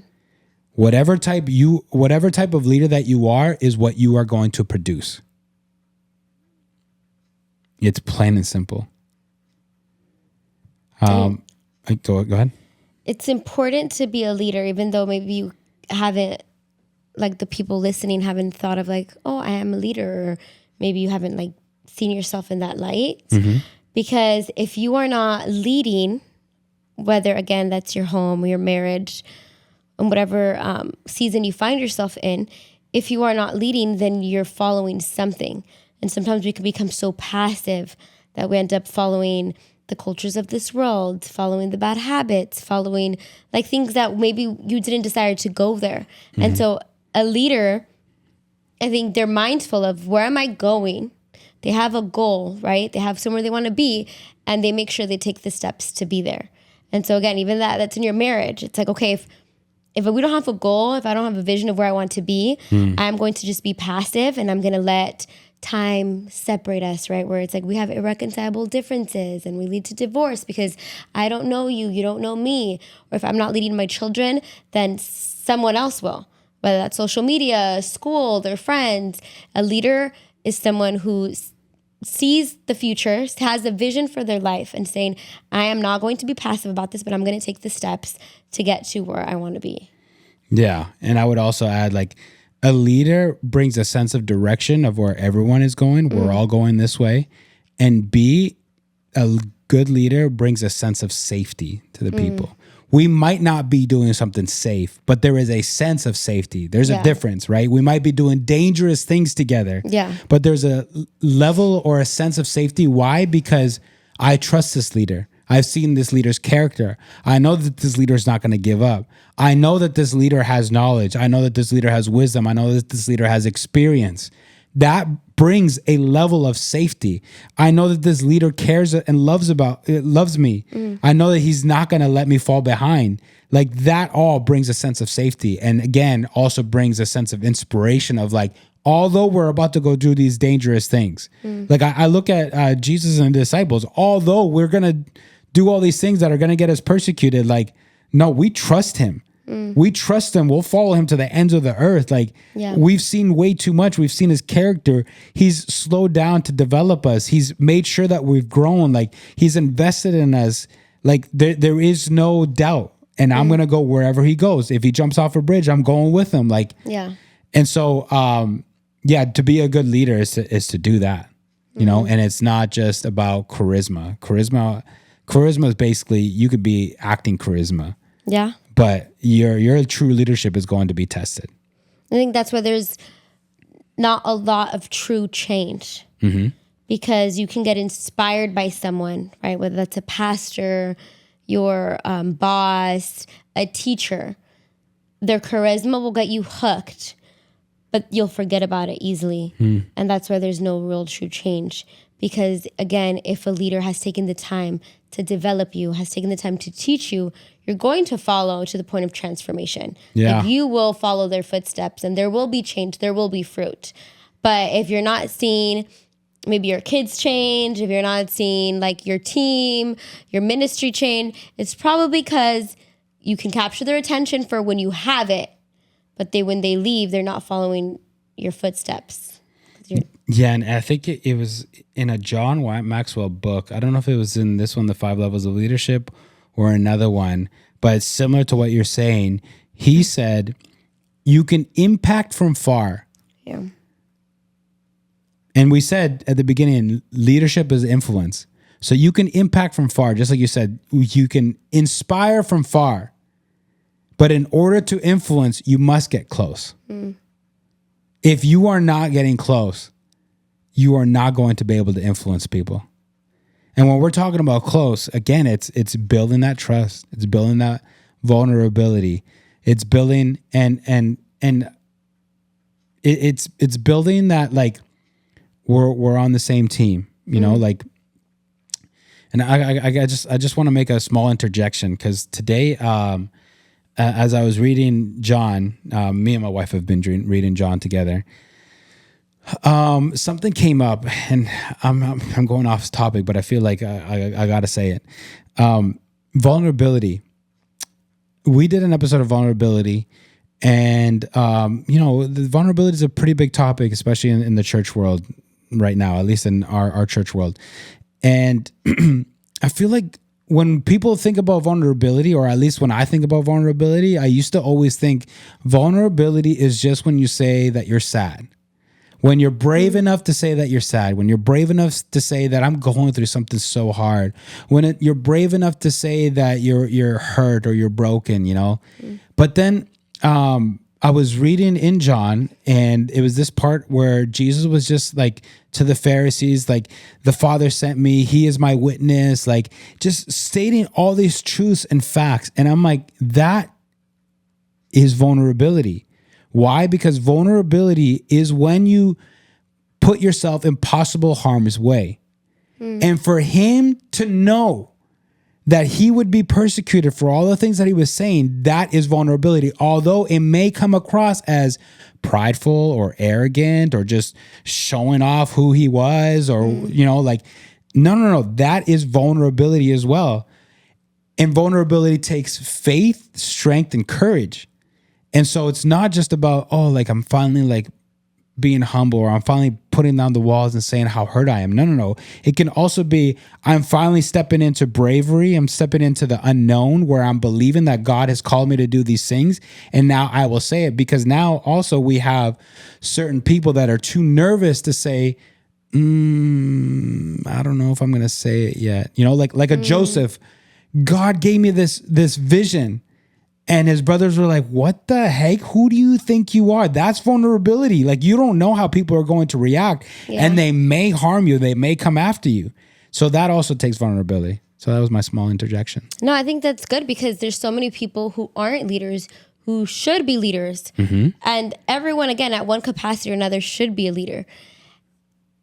Whatever type of leader that you are is what you are going to produce. It's plain and simple. Go ahead. It's important to be a leader, even though maybe you haven't, like the people listening haven't thought of like, oh, I am a leader, or maybe you haven't like seen yourself in that light. Because if you are not leading, whether again that's your home or your marriage and whatever season you find yourself in, if you are not leading, then you're following something. And sometimes we can become so passive that we end up following the cultures of this world, following the bad habits, following like things that maybe you didn't desire to go there. And so a leader I think they're mindful of where am I going? They have a goal, right? They have somewhere they want to be, and they make sure they take the steps to be there. And so again, even that's in your marriage. It's like, okay, if we don't have a goal, if I don't have a vision of where I want to be, I'm going to just be passive and I'm going to let time separate us, right? Where it's like we have irreconcilable differences and we lead to divorce because I don't know you, you don't know me. Or if I'm not leading my children, then someone else will, whether that's social media, school, their friends. A leader is someone who sees the future, has a vision for their life and saying, I am not going to be passive about this, but I'm going to take the steps to get to where I want to be. Yeah. And I would also add, like, a leader brings a sense of direction of where everyone is going. We're all going this way. And B, a good leader brings a sense of safety to the people. We might not be doing something safe, but there is a sense of safety. There's a difference, right? We might be doing dangerous things together, but there's a level or a sense of safety. Why? Because I trust this leader. I've seen this leader's character. I know that this leader is not going to give up. I know that this leader has knowledge. I know that this leader has wisdom. I know that this leader has experience. That brings a level of safety. I know that this leader cares and loves me. I know that he's not going to let me fall behind. Like, that all brings a sense of safety. And again, also brings a sense of inspiration of, like, although we're about to go do these dangerous things. Like, I look at Jesus and the disciples, although we're going to do all these things that are going to get us persecuted, like, no, we trust him. We trust him. We'll follow him to the ends of the earth. Like, we've seen way too much. We've seen his character. He's slowed down to develop us. He's made sure that we've grown. Like, he's invested in us. Like, there is no doubt. And I'm going to go wherever he goes. If he jumps off a bridge, I'm going with him. Like, and so, to be a good leader is to do that, you know, and it's not just about charisma. Charisma is basically, you could be acting charisma. Yeah. But your true leadership is going to be tested. I think that's where there's not a lot of true change. Because you can get inspired by someone, right? Whether that's a pastor, your boss, a teacher. Their charisma will get you hooked, but you'll forget about it easily. And that's where there's no real true change. Because again, if a leader has taken the time to develop you, has taken the time to teach you, you're going to follow to the point of transformation. Like, you will follow their footsteps and there will be change, there will be fruit. But if you're not seeing maybe your kids change, if you're not seeing like your team, your ministry change, it's probably because you can capture their attention for when you have it, but when they leave, they're not following your footsteps. Yeah, and I think it was in a John Maxwell book. I don't know if it was in this one, The 5 Levels of Leadership, or another one, but it's similar to what you're saying. He said, you can impact from far. Yeah. And we said at the beginning, leadership is influence. So you can impact from far, just like you said, you can inspire from far. But in order to influence, you must get close. If you are not getting close, you are not going to be able to influence people. And when we're talking about close, again, it's building that trust. It's building that vulnerability. It's building and it's building that, like, we're on the same team, you know, like. And I just want to make a small interjection, because today, as I was reading John, me and my wife have been reading John together. Something came up, and I'm going off topic, but I feel like I gotta say it. Vulnerability. We did an episode of vulnerability, and the vulnerability is a pretty big topic, especially in the church world right now, at least in our church world. And I feel like when people think about vulnerability, or at least when I think about vulnerability, I used to always think vulnerability is just when you say that you're sad. When you're brave enough to say that you're sad, when you're brave enough to say that I'm going through something so hard, when you're brave enough to say that you're hurt or you're broken, you know. But then I was reading in John, and it was this part where Jesus was just like to the Pharisees, like, the Father sent me, he is my witness, like, just stating all these truths and facts. And I'm like, that is vulnerability. Why? Because vulnerability is when you put yourself in possible harm's way. And for him to know that he would be persecuted for all the things that he was saying, that is vulnerability. Although it may come across as prideful or arrogant or just showing off who he was or, no. That is vulnerability as well. And vulnerability takes faith, strength, and courage. And so it's not just about, I'm finally being humble, or I'm finally putting down the walls and saying how hurt I am. No. It can also be, I'm finally stepping into bravery. I'm stepping into the unknown where I'm believing that God has called me to do these things. And now I will say it, because now also we have certain people that are too nervous to say, I don't know if I'm going to say it yet. Like a Joseph, God gave me this vision. And his brothers were like, what the heck? Who do you think you are? That's vulnerability. Like, you don't know how people are going to react, and they may harm you. They may come after you. So that also takes vulnerability. So that was my small interjection. No, I think that's good, because there's so many people who aren't leaders who should be leaders. And everyone, again, at one capacity or another should be a leader.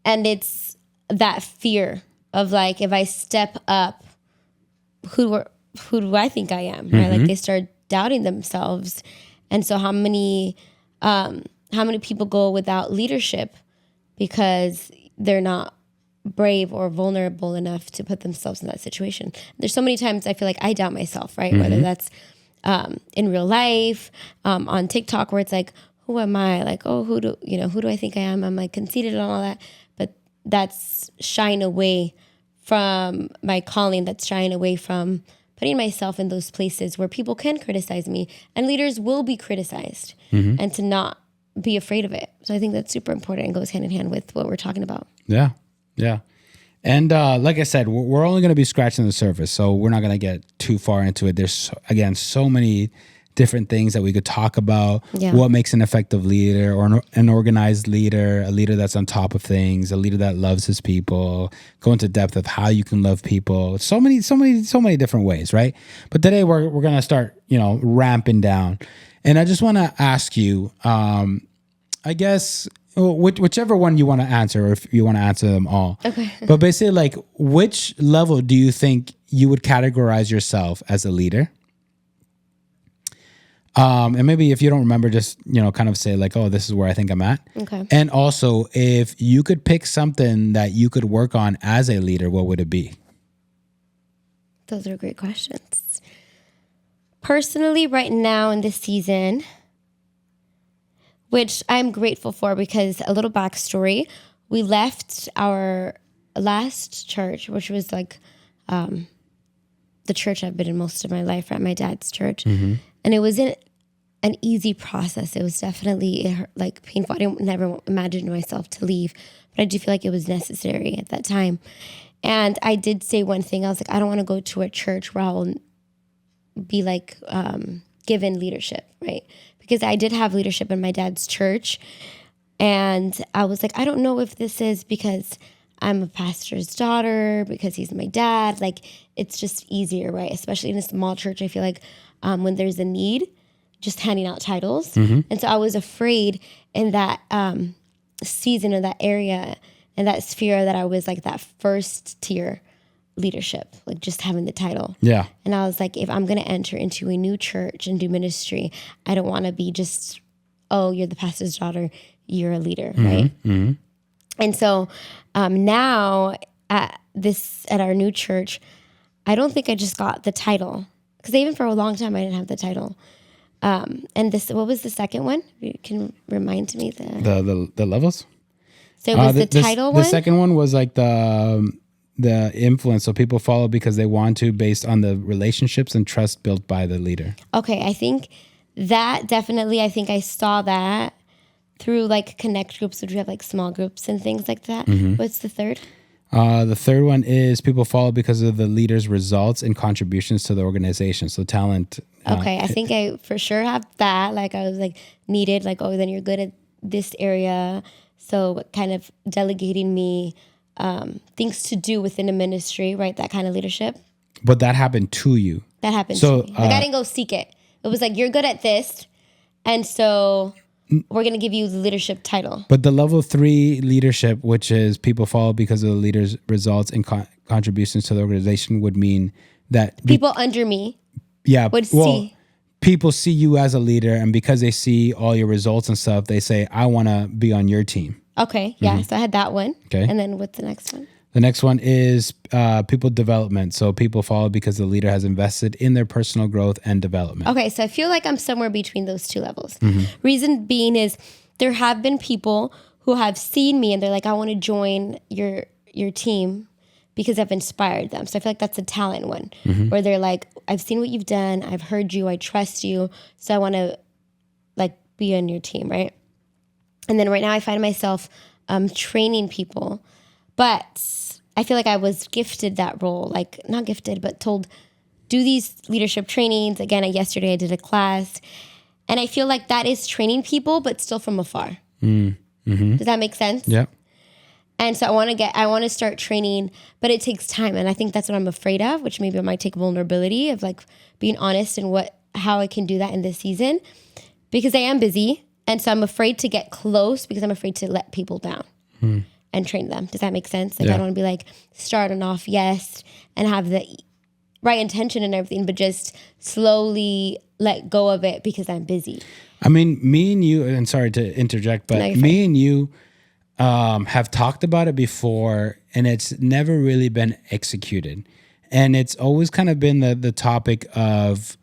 And it's that fear of if I step up, who do I think I am? Right? Like, they start doubting themselves. And so how many people go without leadership because they're not brave or vulnerable enough to put ththemselves in that situation? There's so many times I feel like I doubt myself, right? Whether that's in real life, on TikTok, where it's like, who am I? Like, who do I think I am? I'm conceited and all that. But that's shying away from my calling. That's shying away from putting myself in those places where people can criticize me, and leaders will be criticized, and to not be afraid of it. So I think that's super important and goes hand in hand with what we're talking about. Yeah. And like I said, we're only going to be scratching the surface, so we're not going to get too far into it. There's, again, so many different things that we could talk about. What makes an effective leader, or an organized leader, a leader that's on top of things, a leader that loves his people, go into depth of how you can love people. So many different ways, right? But today we're going to start, ramping down. And I just want to ask you, I guess, whichever one you want to answer, or if you want to answer them all. Okay. But basically, which level do you think you would categorize yourself as a leader? And maybe if you don't remember, just, kind of say this is where I think I'm at. Okay. And also, if you could pick something that you could work on as a leader, what would it be? Those are great questions. Personally, right now in this season, which I'm grateful for, because a little backstory, we left our last church, which was the church I've been in most of my life, at my dad's church. And it wasn't an easy process. It was definitely painful. I never imagined myself to leave, but I do feel like it was necessary at that time. And I did say one thing. I was like, I don't want to go to a church where I'll be given leadership, right? Because I did have leadership in my dad's church. And I was like, I don't know if this is because I'm a pastor's daughter, because he's my dad. It's just easier, right? Especially in a small church, I feel like when there's a need, just handing out titles. And so I was afraid in that season, or that area, and that sphere, that I was that first tier leadership, just having the title. Yeah. And I was like, if I'm going to enter into a new church and do ministry, I don't want to be just, you're the pastor's daughter, you're a leader, right? And so now at our new church, I don't think I just got the title, because even for a long time I didn't have the title. And what was the second one? You can remind me the levels. So it was the title one. The second one was the influence. So people follow because they want to, based on the relationships and trust built by the leader. Okay, I think that definitely. I think I saw that through connect groups, which we have small groups and things like that. What's the third? The third one is people follow because of the leader's results and contributions to the organization. So talent. Okay, I think I for sure have that. I was needed, then you're good at this area. So kind of delegating me things to do within a ministry, right? That kind of leadership. But that happened to you. That happened to me. I didn't go seek it. It was you're good at this. And so... we're going to give you the leadership title. But the level 3 leadership, which is people follow because of the leader's results and contributions to the organization, would mean that people under me would see. People see you as a leader, and because they see all your results and stuff, they say, I want to be on your team. Okay, yeah. So I had that one. Okay. And then what's the next one? The next one is people development. So people follow because the leader has invested in their personal growth and development. Okay, so I feel like I'm somewhere between those two levels. Reason being is there have been people who have seen me and they're like, I want to join your team because I've inspired them. So I feel like that's a talent one where they're like, I've seen what you've done. I've heard you. I trust you. So I want to like be on your team, right? And then right now I find myself training people, but I feel like I was gifted that role, like not gifted, but told, do these leadership trainings. Again, yesterday I did a class and I feel like that is training people, but still from afar. Does that make sense? Yeah. And so I want to start training, but it takes time. And I think that's what I'm afraid of, which maybe I might take vulnerability of like being honest and how I can do that in this season because I am busy. And so I'm afraid to get close because I'm afraid to let people down and train them. Does that make sense? Like I don't want to be like starting off, yes, and have the right intention and everything, but just slowly let go of it because I'm busy. I mean, me and you, and sorry to interject, but me and you have talked about it before and it's never really been executed. And it's always kind of been the topic of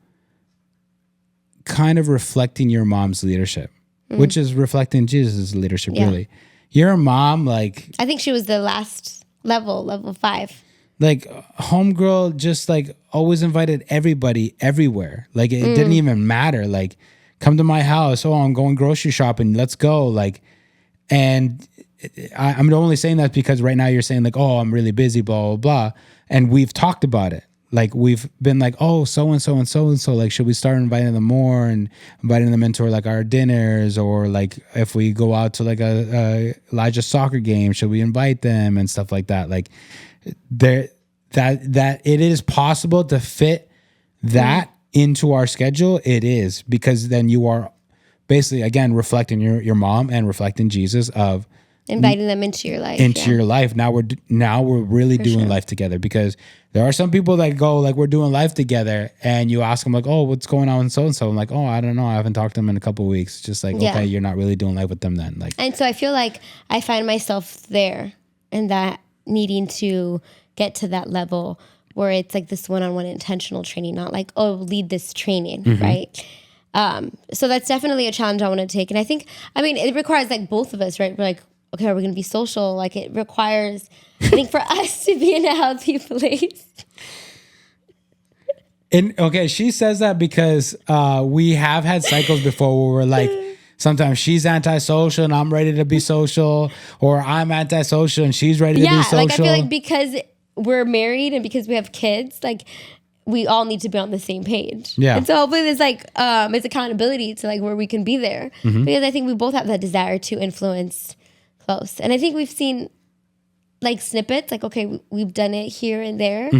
kind of reflecting your mom's leadership, which is reflecting Jesus' leadership, really. Your mom, like... I think she was the last level 5. Like, homegirl just, like, always invited everybody everywhere. Like, it didn't even matter. Like, come to my house. Oh, I'm going grocery shopping. Let's go. Like, and I'm only saying that because right now you're saying, like, oh, I'm really busy, blah, blah, blah. And we've talked about it. Like we've been like, oh, so-and-so and so-and-so, like, should we start inviting them more and inviting them into like our dinners, or like if we go out to like a Elijah soccer game, should we invite them and stuff like that? Like that it is possible to fit that into our schedule. It is, because then you are basically, again, reflecting your mom and reflecting Jesus of inviting them into your life. Your life. Now we're really doing life together, because there are some people that go like, we're doing life together, and you ask them like, oh, what's going on with so and so? I'm like, oh, I don't know. I haven't talked to them in a couple of weeks. Just like, okay, you're not really doing life with them then. Like, and so I feel like I find myself there, and that needing to get to that level where it's like this one-on-one intentional training, not like, oh, lead this training, right? So that's definitely a challenge I want to take. And I think, I mean, it requires like both of us, right? We're like, okay, are we going to be social? Like it requires, I think, for us to be in a healthy place. And okay, she says that because we have had cycles before where we're like, sometimes she's antisocial and I'm ready to be social, or I'm antisocial and she's ready to be social. Like I feel like because we're married and because we have kids, like we all need to be on the same page. Yeah. And so hopefully there's like it's accountability to like where we can be there, because I think we both have that desire to influence close. And I think we've seen like snippets, like, okay, we've done it here and there.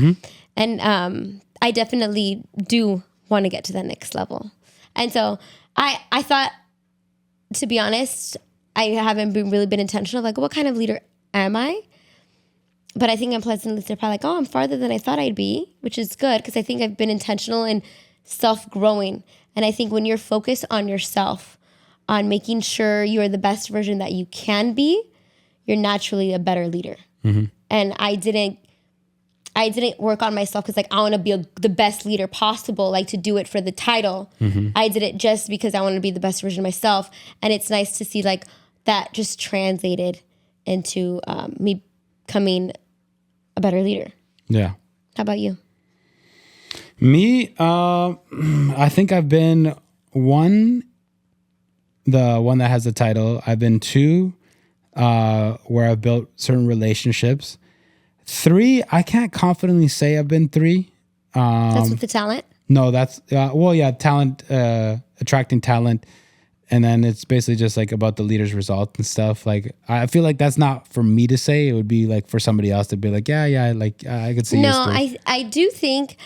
And I definitely do want to get to that next level. And so I thought, to be honest, I haven't really been intentional, like, what kind of leader am I? But I think I'm pleasantly surprised, like, oh, I'm farther than I thought I'd be, which is good, because I think I've been intentional in self-growing. And I think when you're focused on yourself, on making sure you're the best version that you can be, you're naturally a better leader. And I didn't work on myself because, like, I want to be the best leader possible, like to do it for the title. I did it just because I want to be the best version of myself. And it's nice to see like that just translated into me becoming a better leader. Yeah. How about you? Me, I think I've been the one that has the title. I've been 2, where I've built certain relationships. 3, I can't confidently say I've been 3. That's with the talent? No, that's, talent, attracting talent. And then it's basically just like about the leader's result and stuff. Like, I feel like that's not for me to say. It would be like for somebody else to be like, like I could see. No, I do think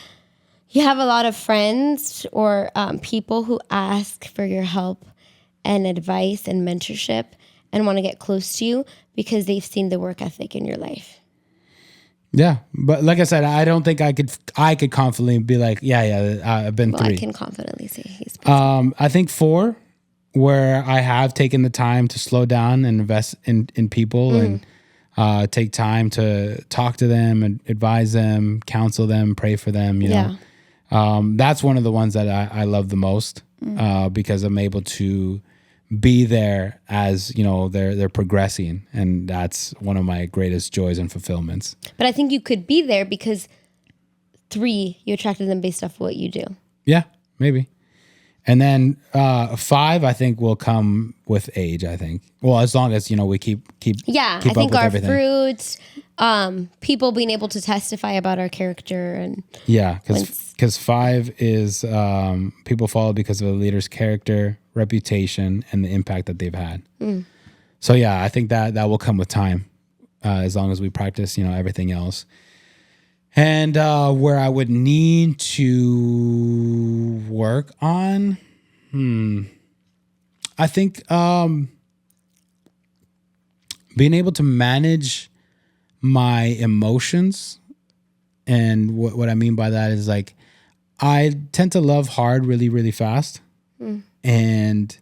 you have a lot of friends or people who ask for your help. and advice and mentorship and want to get close to you because they've seen the work ethic in your life. Yeah, but like I said, I don't think I could confidently be like, I've been 3. I can confidently say he's. I think 4, where I have taken the time to slow down and invest in people and take time to talk to them and advise them, counsel them, pray for them. You know, that's one of the ones that I love the most because I'm able to be there as, you know, they're progressing, and that's one of my greatest joys and fulfillments. But I think you could be there because 3, you attracted them based off what you do. Yeah, maybe. And then 5, I think, will come with age. I think. Well, as long as, you know, we keep I think our fruits, people being able to testify about our character, and because 5 is people follow because of a leader's character, reputation, and the impact that they've had. So I think that will come with time, as long as we practice, you know, everything else. And where I would need to work on, I think being able to manage my emotions. And what I mean by that is, like, I tend to love hard really, really fast. And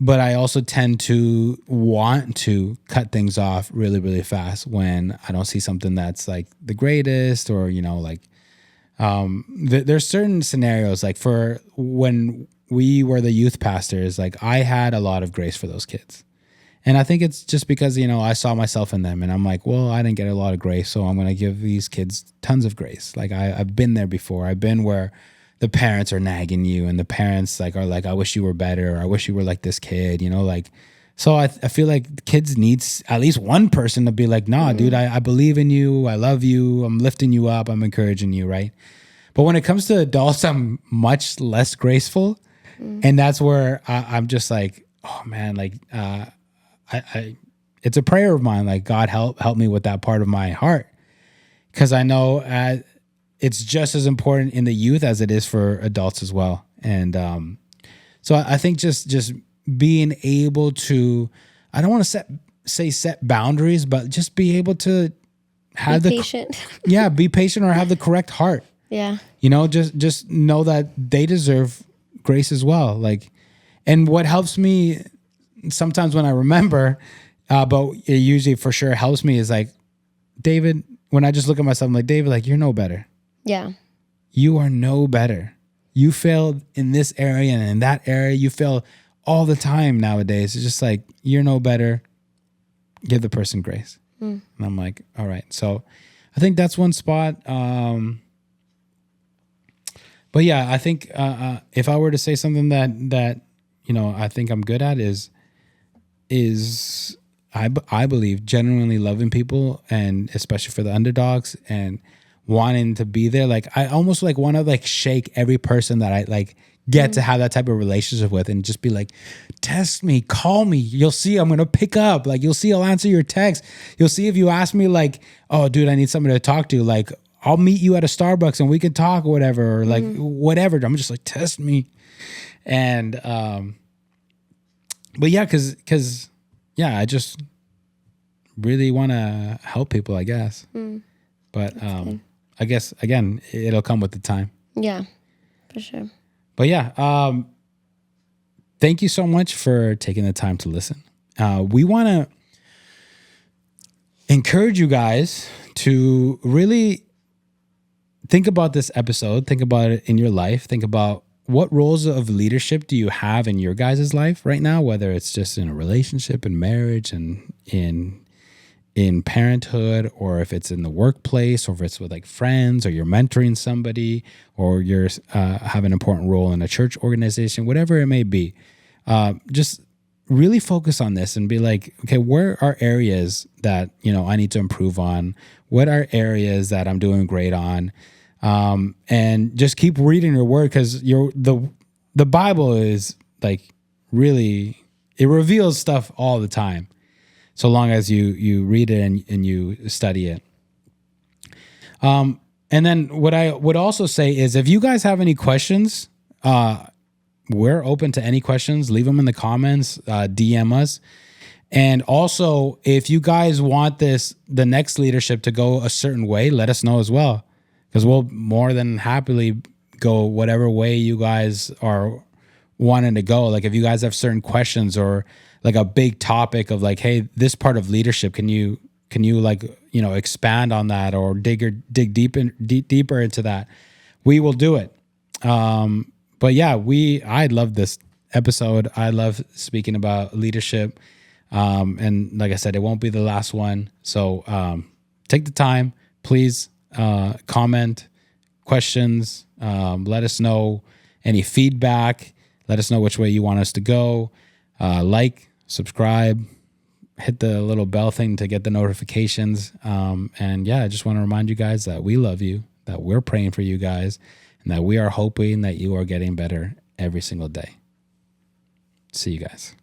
but I also tend to want to cut things off really, really fast when I don't see something that's like the greatest, or, you know, like there's certain scenarios, like for when we were the youth pastors, like I had a lot of grace for those kids. And I think it's just because, you know, I saw myself in them, and I'm like, well, I didn't get a lot of grace, so I'm going to give these kids tons of grace. Like I've been there before. I've been where the parents are nagging you, and the parents are like, I wish you were better, or I wish you were like this kid, you know, like, so I feel like kids needs at least one person to be like, nah, dude, I believe in you. I love you. I'm lifting you up. I'm encouraging you. Right. But when it comes to adults, I'm much less graceful. And that's where I'm just like, oh man, like, I it's a prayer of mine. Like, God help me with that part of my heart. 'Cause I know, it's just as important in the youth as it is for adults as well. And so I think just being able to, I don't want to set boundaries, but just be able to have be patient. Be patient, or have the correct heart. Yeah. You know, just know that they deserve grace as well. Like, and what helps me sometimes when I remember, but it usually for sure helps me, is like, David, when I just look at myself, I'm like, David, like, you're no better. Yeah. You are no better. You failed in this area and in that area. You fail all the time nowadays. It's just like, you're no better. Give the person grace. And I'm like, all right. So I think that's one spot. But yeah, I think if I were to say something that you know, I think I'm good at is I believe genuinely loving people, and especially for the underdogs, and wanting to be there. Like, I almost like want to like shake every person that I like get to have that type of relationship with, and just be like, test me, call me. You'll see I'm going to pick up. Like, you'll see I'll answer your text. You'll see if you ask me like, oh dude, I need somebody to talk to. Like, I'll meet you at a Starbucks and we can talk or whatever, or like whatever. I'm just like, test me. And, but yeah, cause I just really want to help people, I guess. But, I guess again, it'll come with the time. Yeah, for sure. But yeah, thank you so much for taking the time to listen. We want to encourage you guys to really think about this episode. Think about it in your life. Think about what roles of leadership do you have in your guys' life right now, whether it's just in a relationship, in marriage, and in parenthood, or if it's in the workplace, or if it's with like friends, or you're mentoring somebody, or you're have an important role in a church organization, whatever it may be. Just really focus on this and be like, okay, where are areas that, you know, I need to improve on? What are areas that I'm doing great on? And just keep reading your word, because the Bible is like really, it reveals stuff all the time, so long as you read it and you study it. And then what I would also say is, if you guys have any questions, we're open to any questions. Leave them in the comments, DM us. And also, if you guys want the next leadership to go a certain way, let us know as well. Because we'll more than happily go whatever way you guys are wanting to go. Like if you guys have certain questions or like a big topic of like, hey, this part of leadership, can you like, expand on that or dig deeper into that? We will do it. But yeah, I love this episode. I love speaking about leadership. And like I said, it won't be the last one. So take the time, please comment, questions, let us know any feedback, let us know which way you want us to go, like, subscribe, hit the little bell thing to get the notifications. And yeah, I just want to remind you guys that we love you, that we're praying for you guys, and that we are hoping that you are getting better every single day. See you guys.